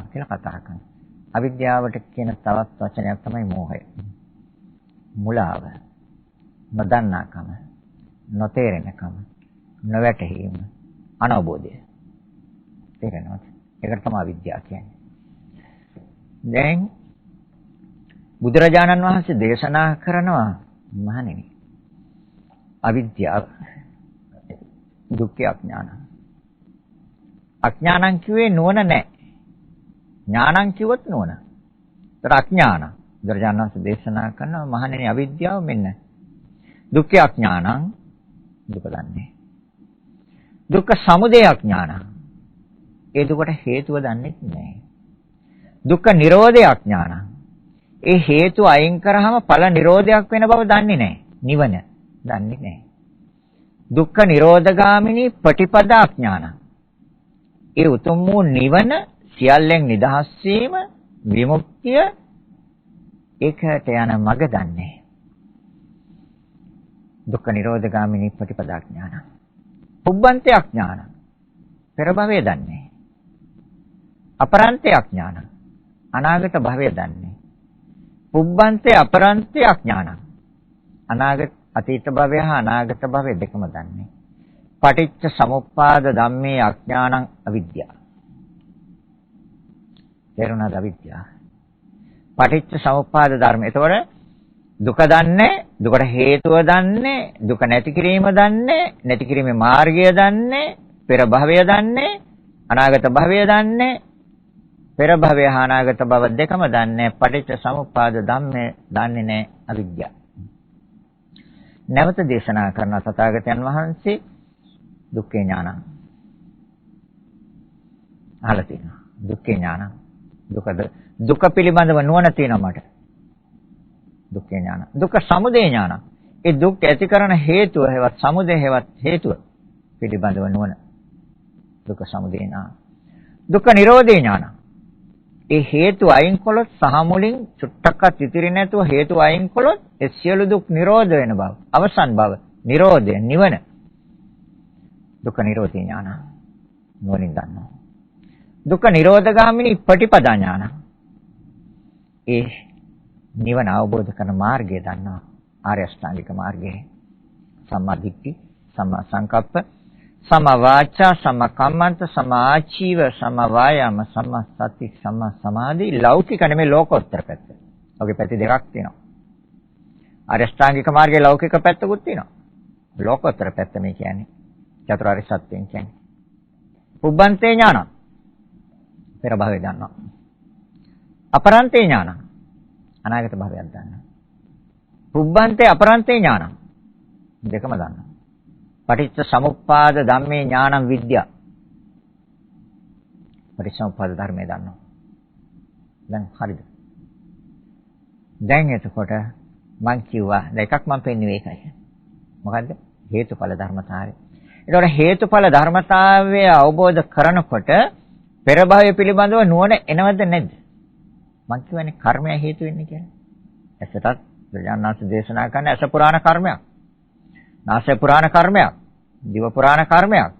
කියලා කතා කරනවා. අවිද්‍යාවට කියන තවත් වචනයක් තමයි මෝහය. මුලාව, නොදන්නාකම, නොතේරෙනකම, නොවැටහීම, අනවබෝධය. තේරෙනවද? ඒකට තමයි අවිද්‍යාව කියන්නේ. දැන් බුදුරජාණන් වහන්සේ දේශනා කරනවා මහණෙනි. අවිද්‍යාව දුක්ඛ අඥාන. අඥානං කිව්වේ නුවණ නැහැ. ඥානං කිව්වොත් නුවණ. ඒතර අඥාන. බුදුරජාණන් වහන්සේ දේශනා කරනවා මහණෙනි අවිද්‍යාව මෙන්න. දුක්ඛ අඥානං දුක දන්නේ. දුක්ඛ සමුදය අඥානං. ඒ දුකට හේතුව දන්නේ නැහැ. දුක්ඛ නිරෝධය අඥානං. ඒ හේතු අයින් කරාම ඵල නිරෝධයක් වෙන බව දන්නේ නැහැ. නිවන දන්නේ නැහැ. දුක්ඛ නිරෝධගාමිනී පටිපදා අඥානං. ඒ උතුම් වූ නිවන සියල්ලෙන් නිදහස් වීම විමුක්තිය ඒකට යන මඟ දන්නේ. දුක්ඛ නිරෝධගාමිනී පටිපදා ඥාන. පුබ්බන්තේ අඥාන. පෙර භවය දන්නේ. අපරන්තේ අඥාන. අනාගත භවය දන්නේ. පුබ්බන්තේ අපරන්තේ අඥාන. අනාගත අතීත භවය හා අනාගත භවය දෙකම දන්නේ. පටිච්ච සමුප්පාද ධම්මේ අඥානං අවිද්‍යාව. තේරුණාද අවිද්‍යාව? පටිච්ච සමුප්පාද ධර්ම. එතකොට දුක දන්නේ, දුකට හේතුව දන්නේ, දුක නැති කිරීම දන්නේ, නැති කිරීමේ මාර්ගය දන්නේ, පෙර භවය දන්නේ, අනාගත භවය දන්නේ, පෙර භවය හා අනාගත භව දෙකම දන්නේ. පටිච්ච සමුප්පාද ධම්මේ දන්නේ නැහැ අවිද්‍යාව. නැවත දේශනා කරන තථාගතයන් වහන්සේ දුක්ඛ ඥානං අහලා තියෙනවා. දුක්ඛ ඥානං දුක පිළිබඳව නුවණ තියෙනවා මට. දුක්ඛ ඥාන. දුක්ඛ සමුදය ඥාන. ඒ දුක් ඇති කරන හේතුව හේවත් සමුදය හේවත් හේතුව පිළිබඳව නුවණ. දුක්ඛ සමුදය ඥාන. දුක්ඛ නිරෝධේ ඥාන. ඒ හේතු අයින් කළොත් සහ මුලින් චුට්ටක්වත් ඉතිරි නැතුව හේතු අයින් කළොත් ඒ සියලු දුක් නිරෝධ වෙන බව. අවසන් බව. නිරෝධය නිවන. දුක්ඛ නිරෝධේ ඥාන. නුවණින් දන්නවා. දුක්ඛ නිරෝධගාමිනී පටිපදා ඥාන. ඒ නිවන අවබෝධ කරන මාර්ගය දන්නවා. ආර්ය අෂ්ටාංගික මාර්ගය. සම්මා දිට්ඨි, සම්මා සංකප්ප, සම්මා වාචා, සම්මා කම්මන්ත, සම්මා ආජීව, සම්මා වායාම, සම්මා සති, සම්මා සමාධි. ලෞකික නෙමෙයි ලෝකෝත්තර පැත්ත. ඔගේ පැති දෙකක් තියෙනවා. ආර්ය අෂ්ටාංගික මාර්ගයේ ලෞකික පැත්තකුත් තියෙනවා. ලෝකෝත්තර පැත්ත මේ කියන්නේ. චතුරාර්ය සත්‍යයෙන් කියන්නේ. පුබ්බන්තේ ඥාන. පෙර භවය දන්නවා. අපරන්තේ ඥාන. අනාගත භවයක් දන්නවා. පුබ්බන්තේ අපරන්තේ ඥාන. දෙකම දන්නවා. පටිච්ච සමුප්පාද ධම්මේ ඥානං විද්‍යා. පටිච්ච සමුප්පාද ධර්මය දන්නවා. දැන් හරිද? දැන් එතකොට මං කිව්වා දැන් එකක් මං පෙන්නුවේ ඒකයි. මොකද්ද? හේතුඵල ධර්මතාවය. ඒතකොට හේතුඵල ධර්මතාවය අවබෝධ කරනකොට පෙර භවය පිළිබඳව නුවණ එනවද නැද්ද? මං කියවනේ කර්මය හේතු වෙන්නේ කියලා. ඇසටත් බුදුරජාණන් දේශනා කරන ඇස පුරාණ කර්මයක්. නාසය පුරාණ කර්මයක්. දිව පුරාණ කර්මයක්.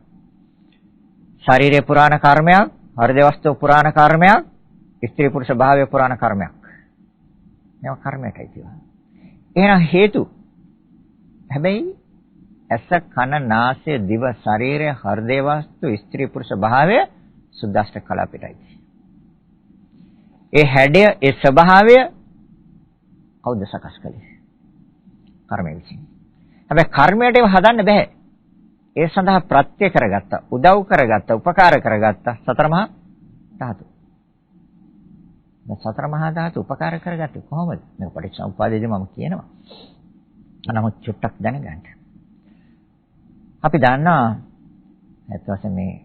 ශරීරය පුරාණ කර්මයක්. හෘද වස්තු පුරාණ කර්මයක්. ස්ත්‍රී පුරුෂ භාවය පුරාණ කර්මයක්. මේවා කර්මයටයි කියනවා. එහෙනම් හේතු. හැබැයි ඇස කන නාසය දිව ශරීරය හෘද වස්තු ස්ත්‍රී පුරුෂ භාවය සුද්දාෂ්ටක කලාපයටයි. ඒ හැඩය ඒ ස්වභාවය කවුද සකස් කළේ? කර්මය විසින්. හැබැයි කර්මයට ඒව හදන්න බෑ. ඒ සඳහා ප්‍රත්‍ය කරගත්තා, උදව් කරගත්තා, උපකාර කරගත්තා සතර මහා ධාතු. දැන් සතර මහා ධාතු උපකාර කරගත්තේ කොහොමද? මේක පටිච්චසමුප්පාදයේදී මම කියනවා. නමුත් චුට්ටක් දැනගන්න. අපි දන්නා ඇත්ත වශයෙන්ම මේ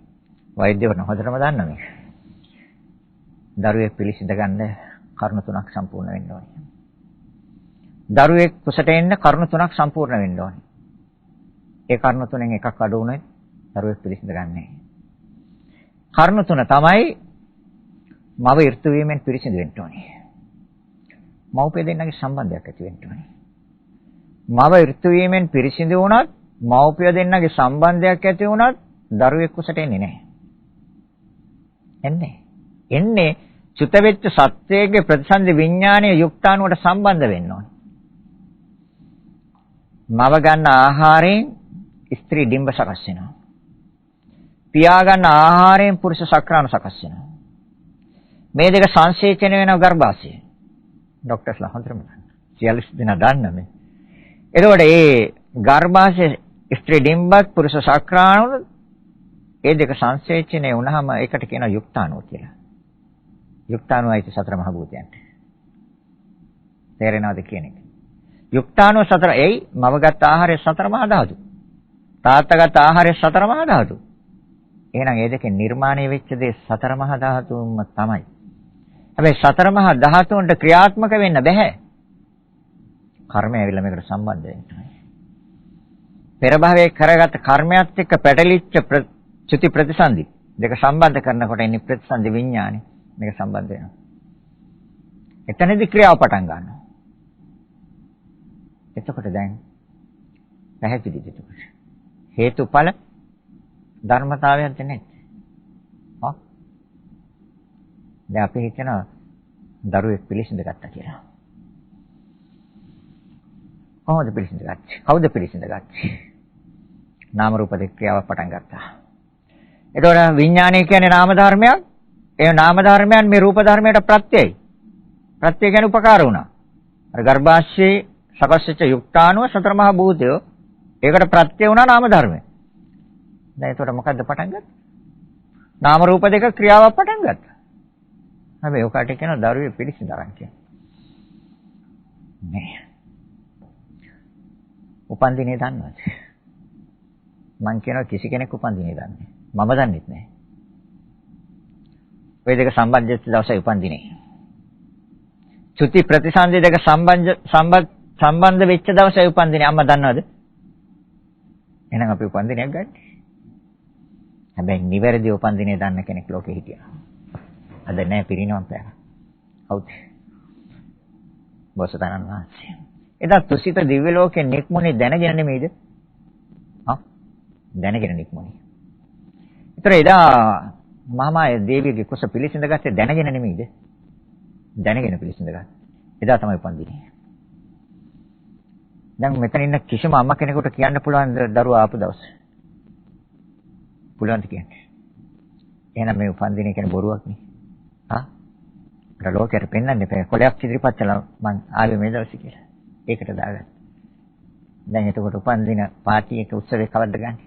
වෛද්‍යවරුන් හොඳටම දන්නා මේක. දරුවෙක් පිළිසිඳ ගන්න කරුණු තුනක් සම්පූර්ණ වෙන්න ඕනේ. දරුවෙක් කුසට එන්න කරුණු තුනක් සම්පූර්ණ වෙන්න ඕනේ. ඒ කරුණු තුනෙන් එකක් අඩු වුණොත් දරුවෙක් පිළිසිඳ ගන්නෑ. කරුණු තුන තමයි මව ඍතු වීමෙන් පිළිසිඳ වෙන්න ඕනේ. මව්පිය දෙන්නගේ සම්බන්ධයක් ඇති වෙන්න ඕනේ. මව ඍතු වීමෙන් පිළිසිඳ වුණත් මව්පිය දෙන්නගේ සම්බන්ධයක් ඇති වුණත් දරුවෙක් කුසට එන්නේ නැහැ. එන්නේ චුත වෙච්ච සත්‍යයේ ප්‍රතිසන්දි විඥානීය යුක්තාණුවට සම්බන්ධ වෙන්න ඕනේ. මව ගන්න ආහාරයෙන් ස්ත්‍රී ඩිම්බ සකස් වෙනවා. පියා ගන්න ආහාරයෙන් පුරුෂ ශක්‍රාණු සකස් වෙනවා. මේ දෙක සංසේචන වෙන ගර්භාෂය. ડોක්ටර්ස්ලා හොඳටම දන්නවා. සියලු දෙනා දන්නා මේ. එතකොට මේ ගර්භාෂයේ ස්ත්‍රී ඩිම්බත් පුරුෂ ශක්‍රාණු ඒ දෙක සංසේචනය වුණාම ඒකට කියනවා යුක්තාණුව කියලා. යුක්තාණුවයි සතර මහ භූතයන්ට. තේරෙනවද කියන එක? යුක්තාණුව සතර එයි මවගත් ආහාරය සතර මහා ධාතු. තාත්තගත් ආහාරය සතර මහා ධාතු. එහෙනම් ඒ දෙකෙන් නිර්මාණය වෙච්ච දේ සතර මහා ධාතුන්ම තමයි. හැබැයි සතර මහා ධාතුන්ට ක්‍රියාත්මක වෙන්න බෑ. කර්මය ඇවිල්ලා මේකට සම්බන්ධ වෙනවා. පෙර භවයේ කරගත් කර්මයක් එක්ක පැටලිච්ච චුති ප්‍රතිසන්දි දෙක සම්බන්ධ කරනකොට එන්නේ ප්‍රතිසන්දි විඥානේ මේක සම්බන්ධ වෙනවා. එතනදී ක්‍රියාව පටන් ගන්නවා. එතකොට දැන් පැහැදිලිද එතකොට? හේතුඵල ධර්මතාවයක්ද නැහැ. හා? දැන් අපි හිතන දරුවෙක් පිළිසිඳ ගත්තා කියලා. කොහොමද පිළිසිඳ ගත්තේ? කවුද පිළිසිඳ ගත්තේ? නාම රූප දෙක ක්‍රියාව පටන් ගත්තා. එතකොට විඥානය කියන්නේ නාම ධර්මයක්. ඒ නාම ධර්මයන් මේ රූප ධර්මයට ප්‍රත්‍යයයි. ප්‍රත්‍ය කියන්නේ උපකාර වුණා. අර ගර්භාෂයේ සකස් වෙච්ච යුක්තාණුව සතර මහා භූතය ඒකට ප්‍රත්‍ය වුණා නාම ධර්මය. දැන් එතකොට මොකද්ද පටන් ගත්තේ? නාම රූප දෙක ක්‍රියාවක් පටන් ගත්තා. හැබැයි ඔකට කියන දරුවේ පිළිසිඳ අරන් කියන්නේ. නෑ. උපන් දිනේ දන්නවද? මං කියනවා කිසි කෙනෙක් උපන් දිනේ දන්නේ. මම දන්නෙත් නෑ. ඔය දෙක සම්බන්ධ වෙච්ච දවසේ උපන් දිනේ. චුති ප්‍රතිසන්දි දෙක සම්බන්ධ වෙච්ච දවසේ උපන් දිනේ අම්මා දන්නවද? එහෙනම් අපි උපන් දිනයක් ගන්න. හැබැයි නිවැරදි උපන් දිනේ දන්න කෙනෙක් ලෝකෙ හිටියා. අද නෑ පිරිනවම් පෑවා. හවුද? බොසතාණන් වහන්සේ. එදා තුසිත දිව්‍ය ලෝකෙ නික්මුනේ දැනගෙන නෙමෙයිද? හා? දැනගෙන නික්මුනේ. ඒතර එදා මාමා දේවියගේ කුස පිළිසිඳ ගත්තේ දැනගෙන නෙමෙයිද? දැනගෙන පිළිසිඳ ගත්තා. එදා තමයි උපන් දිනේ. දැන් මෙතන ඉන්න කිසිම අම්මා කෙනෙකුට කියන්න පුළුවන් දරුවා ආපු දවස. පුළුවන්ද කියන්නේ? එහෙනම් මේ උපන් දිනේ කියන්නේ බොරුවක් නේ. හා? අර ලෝකයට පෙන්වන්න එපා. කොලයක් ඉදිරිපත් කළා මං ආවේ මේ දවසේ කියලා. ඒකට දාගන්න. දැන් එතකොට උපන් දින පාටි එක උත්සවයක් කවද්ද ගන්න?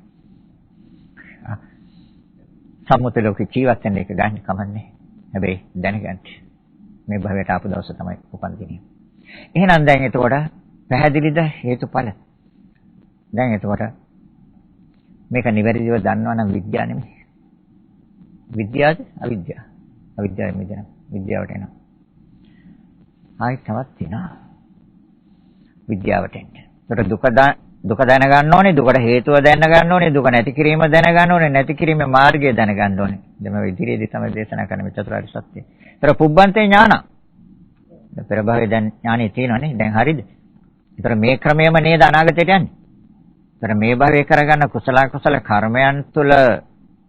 සම්මුත ලෝකේ ජීවත් වෙන එක ගන්න කමන්නේ. හැබැයි දැනගන්න. මේ භවයට ආපු දවස තමයි උපන් දිනේ. එහෙනම් දැන් එතකොට පැහැදිලිද හේතුඵල? දැන් එතකොට මේක නිවැරදිව දන්නවා නම් විද්‍යාව නෙමෙයි. විද්‍යාවද? අවිද්‍යාව. අවිද්‍යාව මෙදෙන විද්‍යාවට එනවා. ආයි තවත් තියෙනවා. විද්‍යාවට එන්න. ඒකට දුක දැනගන්න ඕනේ, දුකට හේතුව දැනගන්න ඕනේ, දුක නැති කිරීම දැනගන්න ඕනේ, නැති කිරීමේ මාර්ගය දැනගන්න ඕනේ. දැන් මේ ඉදිරියේදී තමයි දේශනා කරන මේ චතුරාර්ය සත්‍යය. ඒතර පුබ්බන්තේ ඥාන. දැන් පෙර භවයේ දැන් ඥානෙ තියෙනවනේ. දැන් හරියද? ඒතර මේ ක්‍රමයම නේද අනාගතයට යන්නේ? ඒතර මේ භවයේ කරගන්න කුසල කර්මයන් තුළ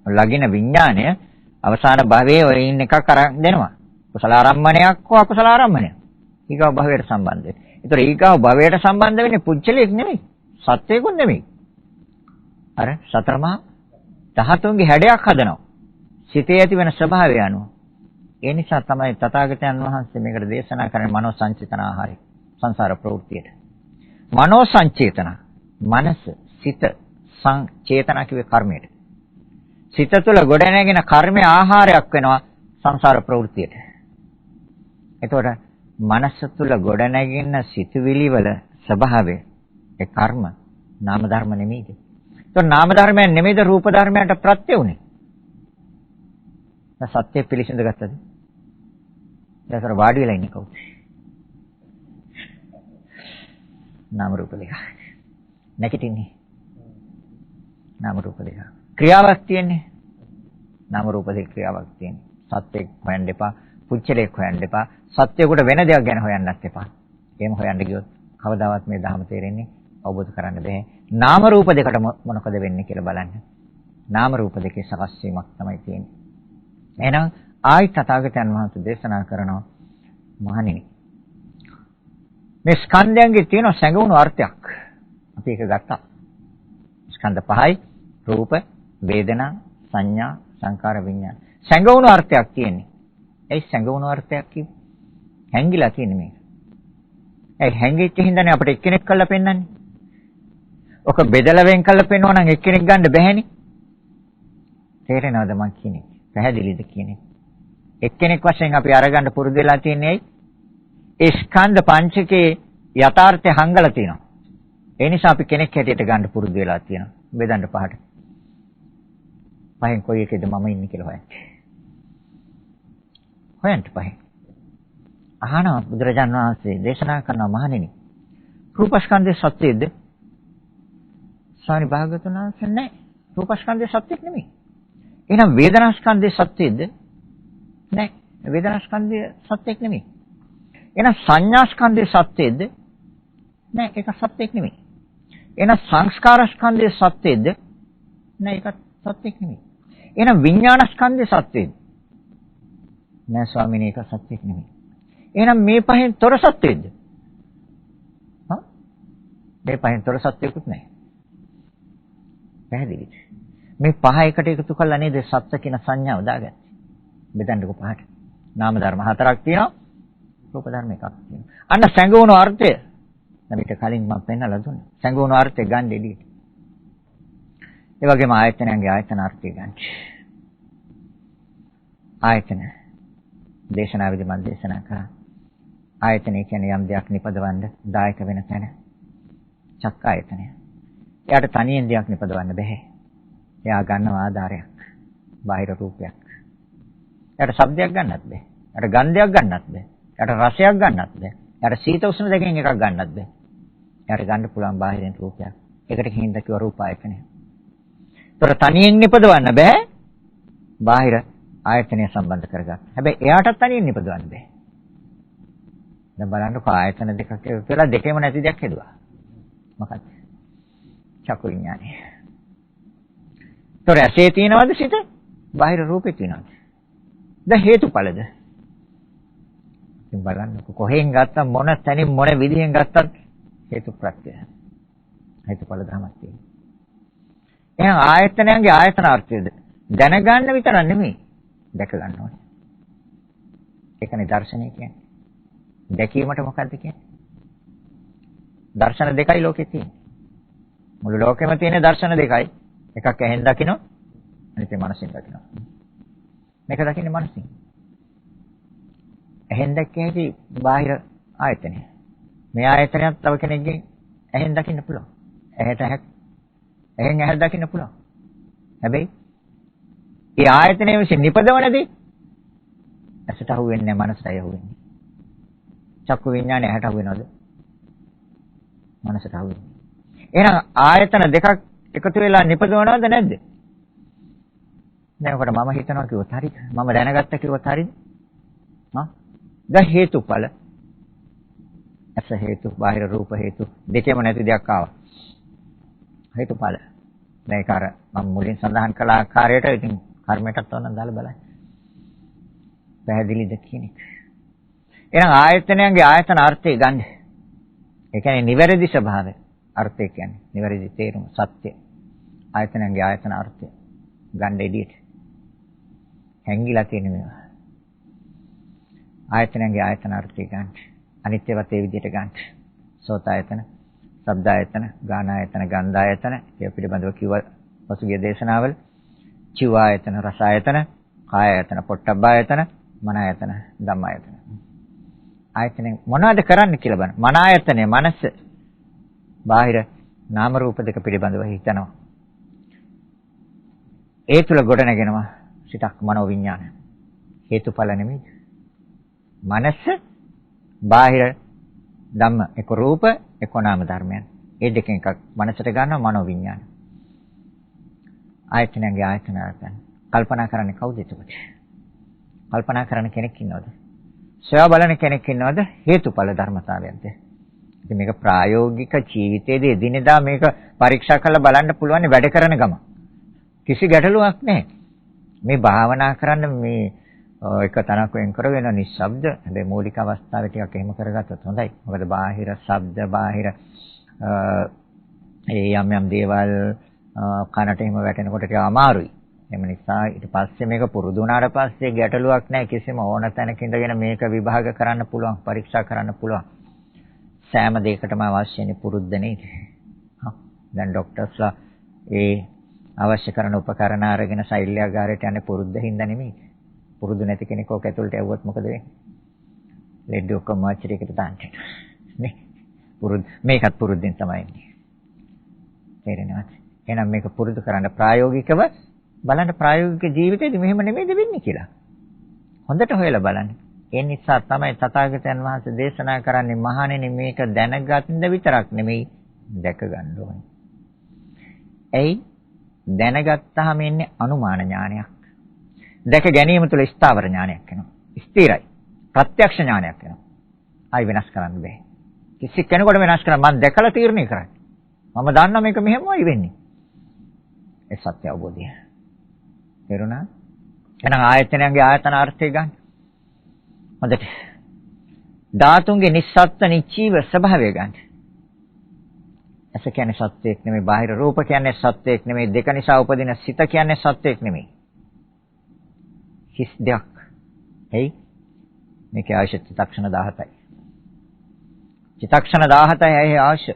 ලගින විඥාණය අවසාන භවයේ ඔය ඉන්න එකක් අරන් දෙනවා. කුසල ආරම්මණයක් හෝ අකුසල ආරම්මණයක්. ඊගව භවයට සම්බන්ධ වෙයි. ඒතර ඊගව භවයට සම්බන්ධ වෙන්නේ පුච්චලයක් නෙමෙයි. සත්‍යයකුත් නෙමෙයි. අර සතරමා ධාතුන්ගේ හැඩයක් හදනවා. සිතේ ඇති වෙන ස්වභාවය අනුව. ඒ නිසා තමයි තථාගතයන් වහන්සේ මේකට දේශනා කරන්නේ මනෝ සංචේතන ආහාරය. සංසාර ප්‍රවෘත්තියට. මනෝ සංචේතන. මනස, සිත, චේතනා කිව්වේ කර්මයට. සිත තුළ ගොඩනැගෙන කර්මය ආහාරයක් වෙනවා සංසාර ප්‍රවෘත්තියට. එතකොට මනස තුළ ගොඩනැගෙන සිතුවිලි වල ස්වභාවය ඒ කර්ම නාම ධර්ම නෙමෙයිද? එතකොට නාම ධර්මයන් නෙමෙයිද රූප ධර්මයන්ට ප්‍රත්‍ය උනේ? සත්‍ය පිළිසිඳ ගත්තද? දැන් වාඩි වෙලා ඉන්නේ කවුද? නාම රූප දෙක. නැගිටින්නේ. නාම රූප දෙක. ක්‍රියාවක් තියෙන්නේ. නාම රූප දෙක ක්‍රියාවක් තියෙන්නේ. සත්‍යෙක් හොයන්න එපා, පුච්චලයක් හොයන්න එපා, සත්‍යයකට වෙන දෙයක් ගැන හොයන්නත් එපා. එහෙම හොයන්න ගියොත් කවදාවත් මේ ධර්ම තේරෙන්නේ අවබෝධ කරන්න බැහැ. නාම රූප දෙකට මොනකද වෙන්නේ කියලා බලන්න. නාම රූප දෙකේ සකස් වීමක් තමයි තියෙන්නේ. එහෙනම් ආයි තථාගතයන් වහන්සේ දේශනා කරනවා මහණෙනි. මේ ස්කන්ධයන්ගේ තියෙන සැඟවුණු අර්ථයක්. අපි ඒක ගත්තා. ස්කන්ධ පහයි රූප, වේදනා, සංඥා, සංකාර, විඥාන. සැඟවුණු අර්ථයක් තියෙන්නේ. ඒ සැඟවුණු අර්ථයක් කිව්වේ හැංගිලා තියෙන්නේ මේක. ඒ හැංගිච්ච හින්දානේ අපිට එක්කෙනෙක් කළා පෙන්වන්නේ. ඔක බෙදලා වෙන් කළා පෙන්වනවා නම් එක්කෙනෙක් ගන්න බැහැනේ. තේරෙනවද මං කියන්නේ? පැහැදිලිද කියන්නේ? එක්කෙනෙක් වශයෙන් අපි අරගන්න පුරුදු වෙලා තියෙන්නේ ඇයි? ඒ ස්කන්ධ පංචකේ යථාර්ථය හංගලා තියෙනවා. ඒ නිසා අපි කෙනෙක් හැටියට ගන්න පුරුදු වෙලා තියෙනවා. බෙදන්න පහට. පහෙන් කොයි එකේද මම ඉන්නේ කියලා හොයන්න. හොයන්න පහෙන්. අහනවා බුදුරජාණන් වහන්සේ දේශනා කරන මහණෙනි. රූපස්කන්ධයේ සත්‍යයේද? සාරි භාගතුන් වහන්සේ නැහැ. රූපස්කන්ධයේ සත්‍යෙක් නෙමෙයි. එහෙනම් වේදනාස්කන්ධයේ සත්‍යයේද? නැහැ. වේදනාස්කන්ධයේ සත්‍යෙක් නෙමෙයි. එහෙනම් සංඥාස්කන්ධයේ සත්‍යයේද? නැහැ. ඒක සත්‍යෙක් නෙමෙයි. එහෙනම් සංස්කාරස්කන්ධයේ සත්‍යයේද? නැහැ. ඒක සත්‍යෙක් නෙමෙයි. එහෙනම් විඥානස්කන්ධයේ සත්‍යයේද? නෑ ස්වාමීනි ඒක සත්‍යෙක් නෙමෙයි. එහෙනම් මේ පහෙන් තොර සත්‍යයේද? හා? මේ පහෙන් තොර සත්‍යයකුත් නැහැ. පැහැදිලිද? මේ පහ එකට එකතු කළා නේද සත්‍ය කියන සංඥාව දාගත්තේ. බෙදන්නකො පහට. නාම ධර්ම හතරක් තියෙනවා. රූප ධර්ම එකක් තියෙනවා. අන්න සැඟවුණු අර්ථය. අපිට කලින් මම පෙන්නලා දුන්නා. සැඟවුණු අර්ථය ගන්න එළියට. ඒ වගේම ආයතනයන්ගේ ආයතන අර්ථය ගන්න. ආයතන දේශනාවේදී මම දේශනා කරා. ආයතනය කියන්නේ යම් දෙයක් නිපදවන්න දායක වෙන තැන. චක්ක ආයතනය. එයාට තනියෙන් දෙයක් නිපදවන්න බෑ. එයා ගන්නව ආධාරයක්. බාහිර රූපයක්. එයාට ශබ්දයක් ගන්නත් බෑ. එයාට ගන්ධයක් ගන්නත් බෑ. එයාට රසයක් ගන්නත් බෑ. එයාට සීත උෂ්ණ දෙකෙන් එකක් ගන්නත් බෑ. එයාට ගන්න පුළුවන් බාහිරින් රූපයක්. ඒකට හිඳ කිව්ව රූප ආයතනය. ඒතර තනියෙන් නිපදවන්න බෑ. බාහිර ආයතනය සම්බන්ධ කරගන්න. හැබැයි එයාටත් තනියෙන් නිපදවන්න බෑ. දැන් බලන්නකෝ ආයතන දෙකක් කියලා දෙකේම නැති දෙයක් හදුවා. මොකක්ද? චක්කු විඥානය. ඒතර ඇසේ තියෙනවද සිත? බාහිර රූපේ තියෙනවද? දැන් හේතුඵලද? ඉතින් බලන්නකෝ කොහෙන් ගත්තත් මොන තැනින් මොන විදිහෙන් ගත්තත් හේතු ප්‍රත්‍යය. හේතුඵල ධර්මයක් තියෙනවා. එහෙනම් ආයතනයන්ගේ ආයතන අර්ථයද දැනගන්න විතර නෙමෙයි දැක ගන්න ඕනේ. ඒකනේ දර්ශනය කියන්නේ. දැකීමට මොකද්ද කියන්නේ? දර්ශන දෙකයි ලෝකේ තියෙන්නේ. මුළු ලෝකෙම තියෙන දර්ශන දෙකයි. එකක් ඇහෙන් දකිනවා, අනිත් එක මනසෙන් දකිනවා. මේක දකින්නේ මනසින්. ඇහෙන් දැක්කේ ඇති බාහිර ආයතනය. මේ ආයතනයක් තව කෙනෙක්ගෙන් ඇහෙන් දකින්න පුළුවන්. ඇහෙන් ඇහැ දකින්න පුළුවන්. හැබැයි ඒ ආයතනයේ විසින් නිපදවනදී ඇසට අහු වෙන්නේ නැහැ, මනසට අහු වෙන්නේ. චක්කු විඥානය ඇහැට අහු වෙනවද? මනසට අහු වෙන්නේ. එහෙනම් ආයතන දෙකක් එකතු වෙලා නිපදවනවද නැද්ද? දැන් ඔකට මම හිතනවා කිව්වොත් හරිද? මම දැනගත්ත කිව්වොත් හරිද? හා? ද හේතුඵල. ඇස හේතු, බාහිර රූප හේතු දෙකේම නැති දෙයක් ආවා. හේතුඵල. මේක අර මම මුලින් සඳහන් කළ ආකාරයට ඉතින් කර්මයටත් ඕනනම් දාලා බලන්න. පැහැදිලිද කියන එක. එහෙනම් ආයතනයන්ගේ ආයතන අර්ථය ගන්න. ඒ කියන්නේ නිවැරදි ස්වභාවය. අර්ථය කියන්නේ නිවැරදි තේරුම සත්‍ය. ආයතනයන්ගේ ආයතන අර්ථය ගන්න එළියට. හැංගිලා තියෙන මේවා. ආයතනයන්ගේ ආයතන අර්ථය ගන්න. අනිත් ඒවාත් ඒ විදිහට ගන්න. සෝත ආයතන, ශබ්ද ආයතන, ගාන ආයතන, ගන්ධ ආයතන, ඒ පිළිබඳව කිව්ව පසුගිය දේශනාවල. චිව ආයතන, රස ආයතන, කාය ආයතන, පොට්ටබ්බ ආයතන, මන ආයතන, ධම්ම ආයතන. ආයතන මොනවද කරන්න කියලා බලන්න. මන ආයතනේ මනස බාහිර නාම රූප දෙක පිළිබඳව හිතනවා. ඒ තුල ගොඩනගෙනවා සිතක් මනෝ විඥාන. හේතුඵල නෙමෙයි. මනස බාහිර ධම්ම එක රූප එක නාම ධර්මයන්. ඒ දෙකෙන් එකක් මනසට ගන්නවා මනෝ විඥාන. ආයතනගේ ආයතන ආයතන. කල්පනා කරන්නේ කවුද එතකොට? කල්පනා කරන කෙනෙක් ඉන්නවද? සොයා බලන කෙනෙක් ඉන්නවද? හේතුඵල ධර්මතාවයන්ට. ඉතින් මේක ප්‍රායෝගික ජීවිතයේදී එදිනෙදා මේක පරීක්ෂා කරලා බලන්න පුළුවන් වැඩ කරන ගම. කිසි ගැටලුවක් නැහැ. මේ භාවනා කරන්න මේ එක තැනක් වෙන් කරගෙන නිශ්ශබ්ද හැබැයි මූලික අවස්ථාවේ ටිකක් එහෙම කරගත්තොත් හොඳයි. මොකද බාහිර ශබ්ද බාහිර ඒ යම් දේවල් කනට එහෙම වැටෙනකොට ටික අමාරුයි. එම නිසා ඊට පස්සේ මේක පුරුදු වුණාට පස්සේ ගැටලුවක් නැහැ. කිසිම ඕන තැනක ඉඳගෙන මේක විභාග කරන්න පුළුවන්, පරීක්ෂා කරන්න පුළුවන්. සෑම දෙයකටම අවශ්‍යනේ පුරුද්ද නේද? දැන් ડોක්ටර්ස්ලා ඒ අවශ්‍ය කරන උපකරණ අරගෙන ශෛල්‍යාගාරයට යන්නේ පුරුද්ද හින්දා නෙමෙයි. පුරුදු නැති කෙනෙක් ඔක ඇතුළට යවුවොත් මොකද වෙන්නේ? ලෙඩ ඔක්කොම මාචරියකට දාන්න. නේ? මේකත් පුරුද්දෙන් තමයි ඉන්නේ. තේරෙනවද? එහෙනම් මේක පුරුදු කරන්න ප්‍රායෝගිකව බලන්න ප්‍රායෝගික ජීවිතේදී මෙහෙම නෙමෙයිද වෙන්නේ කියලා. හොඳට හොයලා බලන්න. ඒ නිසා තමයි තථාගතයන් වහන්සේ දේශනා කරන්නේ මහණෙනි මේක දැනගන්න විතරක් නෙමෙයි දැක ගන්න ඕනේ. එයි දැනගත්තාම එන්නේ අනුමාන ඥානයක්. දැක ගැනීම තුළ ස්ථාවර ඥානයක් වෙනවා. ස්ථිරයි. ප්‍රත්‍යක්ෂ ඥානයක් වෙනවා. ආයි වෙනස් කරන්න බෑ. කිසි කෙනෙකුට වෙනස් කරන්න මම දැකලා තීරණය කරන්නේ. මම දන්නා මේක මෙහෙමයි වෙන්නේ. ඒ සත්‍ය අවබෝධය. තේරුණා? එහෙනම් ආයතනයන්ගේ ආයතන අර්ථය ගන්න. හොඳට. ධාතුන්ගේ නිස්සත්ත්ව නිචීව ස්වභාවය ගන්න. ඇස කියන්නේ සත්‍යයක් නෙමෙයි, බාහිර රූප කියන්නේ සත්‍යයක් නෙමෙයි, දෙක නිසා උපදින සිත කියන්නේ සත්‍යයක් නෙමෙයි. හිස් දෙයක්. එයි මේකේ ආයශ චිත්තක්ෂණ 17යි. චිත්තක්ෂණ 17යි ඇයි ආයශ?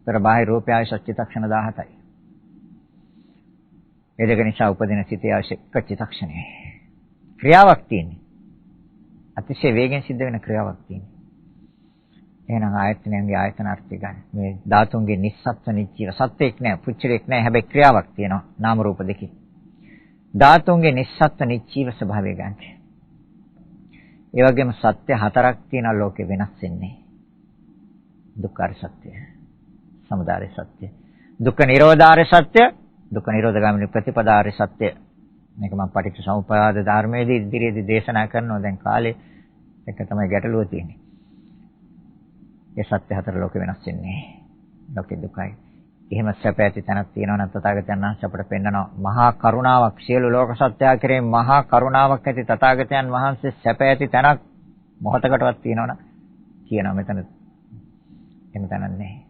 පෙර බාහිර රූපය ආයශ චිත්තක්ෂණ 17යි. ඒ දෙක නිසා උපදින සිතේ ආයශ චිත්තක්ෂණයයි. ක්‍රියාවක් තියෙන්නේ. අතිශය වේගෙන් සිද්ධ වෙන ක්‍රියාවක් තියෙන්නේ. එහෙනම් ආයතනයන්ගේ ආයතන අර්ථය ගන්න. මේ ධාතුන්ගේ නිස්සත්ත්ව නිච්චීව සත්‍යයක් නෑ, පුච්චලයක් නෑ, හැබැයි ක්‍රියාවක් තියෙනවා. නාම රූප දෙකේ. ධාතුන්ගේ නිස්සත්ත්ව නිච්චීව ස්වභාවය ගන්න. ඒ වගේම සත්‍ය හතරක් තියෙනවා ලෝකේ වෙනස් වෙන්නේ. දුක්ඛාර සත්‍ය, සමුදාය සත්‍ය, දුක්ඛ නිරෝධාර සත්‍ය, දුක්ඛ නිරෝධගාමිනී ප්‍රතිපදාාර සත්‍ය. මේක මම පටිච්චසමුප්පාද ධර්මයේදී ඉදිරියේදී දේශනා කරනවා. දැන් කාලේ එක තමයි ගැටලුව තියෙන්නේ. ඒ සත්‍ය හතර ලෝකෙ වෙනස් වෙන්නේ. ලෝකෙ දුකයි. එහෙම සැප ඇති තැනක් තියෙනවා නම් තථාගතයන් වහන්සේ අපට පෙන්නනවා මහා කරුණාවක් සියලු ලෝක සත්‍යය කෙරේ මහා කරුණාවක් ඇති තථාගතයන් වහන්සේ සැප ඇති තැනක් මොහතකටවත් තියෙනවනම් කියනවා මෙතන. එහෙම තැනක් නැහැ.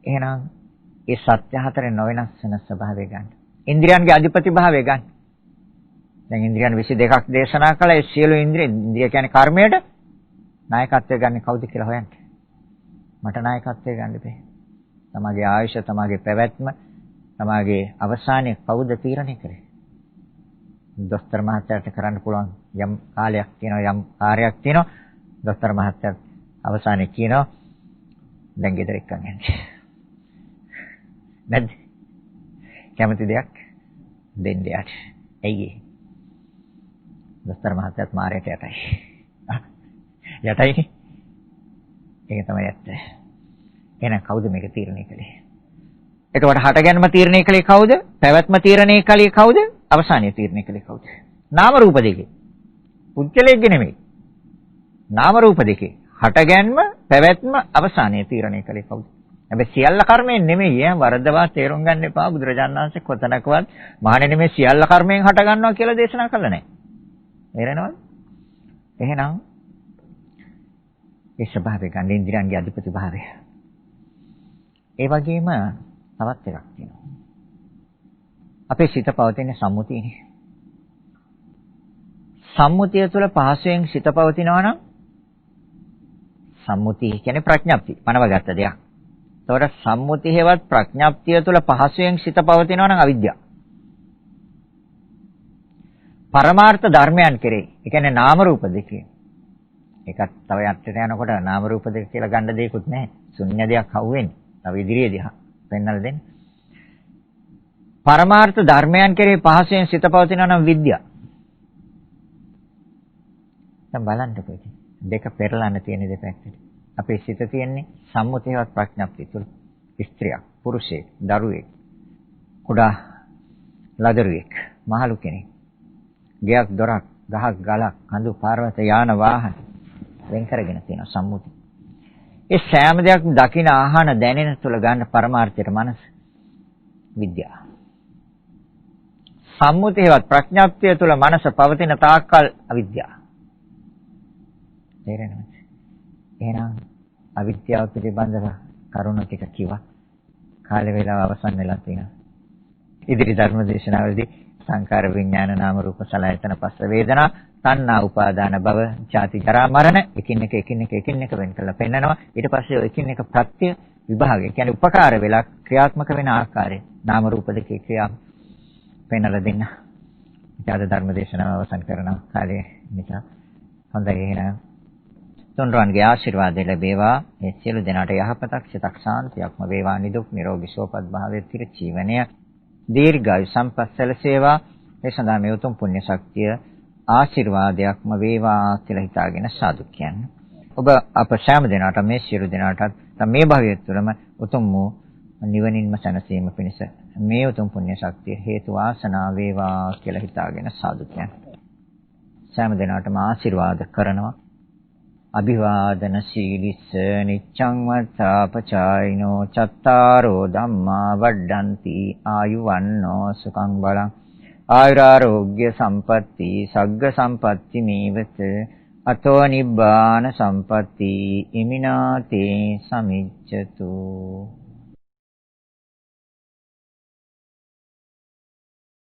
එහෙනම් ඒ සත්‍ය හතරේ නොවෙනස් වෙන ස්වභාවය ගන්න. ඉන්ද්‍රියන්ගේ අධිපති භාවය ගන්න. දැන් ඉන්ද්‍රියන් 22ක් දේශනා කළා. ඒ සියලු ඉන්ද්‍රිය කියන්නේ කර්මයට නායකත්වය ගන්න කවුද කියලා හොයන්න. මට නායකත්වය ගන්න බෑ. තමගේ ආයුෂ, තමගේ පැවැත්ම, තමගේ අවසානය කවුද තීරණය කරේ? දොස්තර මහත්තයාට කරන්න පුළුවන් යම් කාලයක් තියෙනවා, යම් කාර්යයක් තියෙනවා. දොස්තර මහත්තයා අවසානයේ කියනවා දැන් ගෙදර එක්කන් යන්න. නැද්ද? කැමති දෙයක් දෙන්න යට. ඇයි ඒ? දොස්තර මහත්තයාත් මාරයට යටයි. යටයි. ඒක තමයි ඇත්ත. එහෙනම් කවුද මේක තීරණය කළේ? එතකොට හටගැන්ම තීරණය කළේ කවුද? පැවැත්ම තීරණය කළේ කවුද? අවසානයේ තීරණය කළේ කවුද? නාම රූප දෙකේ. පුද්ගලයෙක්ගේ නෙමෙයි. නාම රූප දෙකේ. හටගැන්ම, පැවැත්ම, අවසානයේ තීරණය කළේ කවුද? හැබැයි සියල්ල කර්මයෙන් නෙමෙයි. වරදවා තේරුම් ගන්න එපා. බුදුරජාණන් වහන්සේ කොතනකවත් මහණෙනි මේ සියල්ල කර්මයෙන් හට ගන්නවා කියලා දේශනා කළා නැහැ. තේරෙනවද? එහෙනම් ඒ ස්වභාවය ගන්න ඉන්ද්‍රියන්ගේ අධිපති භාවය. ඒ වගේම තවත් එකක් තියෙනවා. අපේ සිත පවතින සම්මුතියනේ. සම්මුතිය තුළ පහසෙන් සිත පවතිනවා නම් සම්මුතිය කියන්නේ ප්‍රඥප්තිය. පනවගත්ත දෙයක්. ඒතකොට සම්මුතිය හේවත් ප්‍රඥප්තිය තුළ පහසුවෙන් සිත පවතිනවා නම් අවිද්‍යාව. පරමාර්ථ ධර්මයන් කෙරෙහි. ඒ කියන්නේ නාම රූප දෙකේ. ඒකත් තව යටට යනකොට නාම රූප දෙක කියලා ගන්න දෙයක්වත් නැහැ. ශුන්‍ය දෙයක් අහුවෙන්නේ. තව ඉදිරියේදී පෙන්නලා දෙන්න. පරමාර්ථ ධර්මයන් කෙරෙහි පහසෙන් සිත පවතිනවා නම් විද්‍යාව. දැන් බලන්නකෝ ඉතින්. දෙක පෙරලන්න තියෙන දෙපැත්තට. අපේ සිත තියෙන්නේ සම්මුතියවත් ප්‍රඥප්තිය තුළ. ස්ත්‍රියක්, පුරුෂයෙක්, දරුවෙක්, කුඩා ලදරුවෙක්, මහලු කෙනෙක්. ගෙයක්, දොරක්, ගහක්, ගලක්, කඳු, පර්වත, යාන වාහන වෙන් කරගෙන තියෙන සම්මුතිය. ඒ සෑම දෙයක් දකින, ආහන, දැනෙන තුළ ගන්න පරමාර්ථයට මනස විද්‍යාව. සම්මුතියවත් ප්‍රඥාප්තිය තුළ මනස පවතින තාක්කල් අවිද්‍යාව. තේරෙනවද? එහෙනම් අවිද්‍යාව පිළිබඳව කරුණු ටික කිව්වා. කාලය වේලාව අවසන් වෙලා තියෙනවා. ඉදිරි ධර්ම දේශනාවලදී සංකාර විඥාන නාම රූප සලආයතන පස්ස වේදනා තණ්හා උපාදාන භව ජාති ජරා මරණ එකින් එක වෙන් කරලා පෙන්නනවා. ඊට පස්සේ එකින් එක ප්‍රත්‍ය විභාගය කියන්නේ උපකාර වෙලා ක්‍රියාත්මක වෙන ආකාරය නාම රූප දෙකේ ක්‍රියාව පෙන්නලා දෙන්න. ඊට ධර්ම දේශනාව අවසන් කරන කාලය නිසා හොඳයි එහෙනම් තුන්වන්ගේ ආශිර්වාදය ලැබේවා. මේ සියලු දෙනාට යහපතක් සිතක් ශාන්තියක්ම වේවා. නිදුක් නිරෝගී සුවපත් භාවයේ තිර ජීවනය දීර්ඝායු සම්පත් සැලසේවා. ඒ සඳහා මේ උතුම් පුණ්‍ය ශක්තිය ආශිර්වාදයක්ම වේවා කියලා හිතාගෙන සාදු කියන්නේ. ඔබ අප සෑම දෙනාට මේ සියලු දෙනාටත් මේ භවය තුළම උතුම් වූ නිවනින්ම සැනසීම පිණිස මේ උතුම් පුණ්‍ය ශක්තිය හේතු වාසනා වේවා කියලා හිතාගෙන සාදු කියන්නේ. සෑම දෙනාටම ආශිර්වාද කරනවා. අභිවාදන සීලිස්ස නිච්ඡං වත්තාපචායිනෝ චත්තාරෝ ධම්මා වඩ්ඩಂತಿ ආයුවන්නෝ සුඛං බලං ආයුරාෝග්‍ය සම්පatti සග්ග සම්පatti මේවත අතෝ නිබ්බාන සම්පatti ඉමිනාතේ සමිච්ඡතු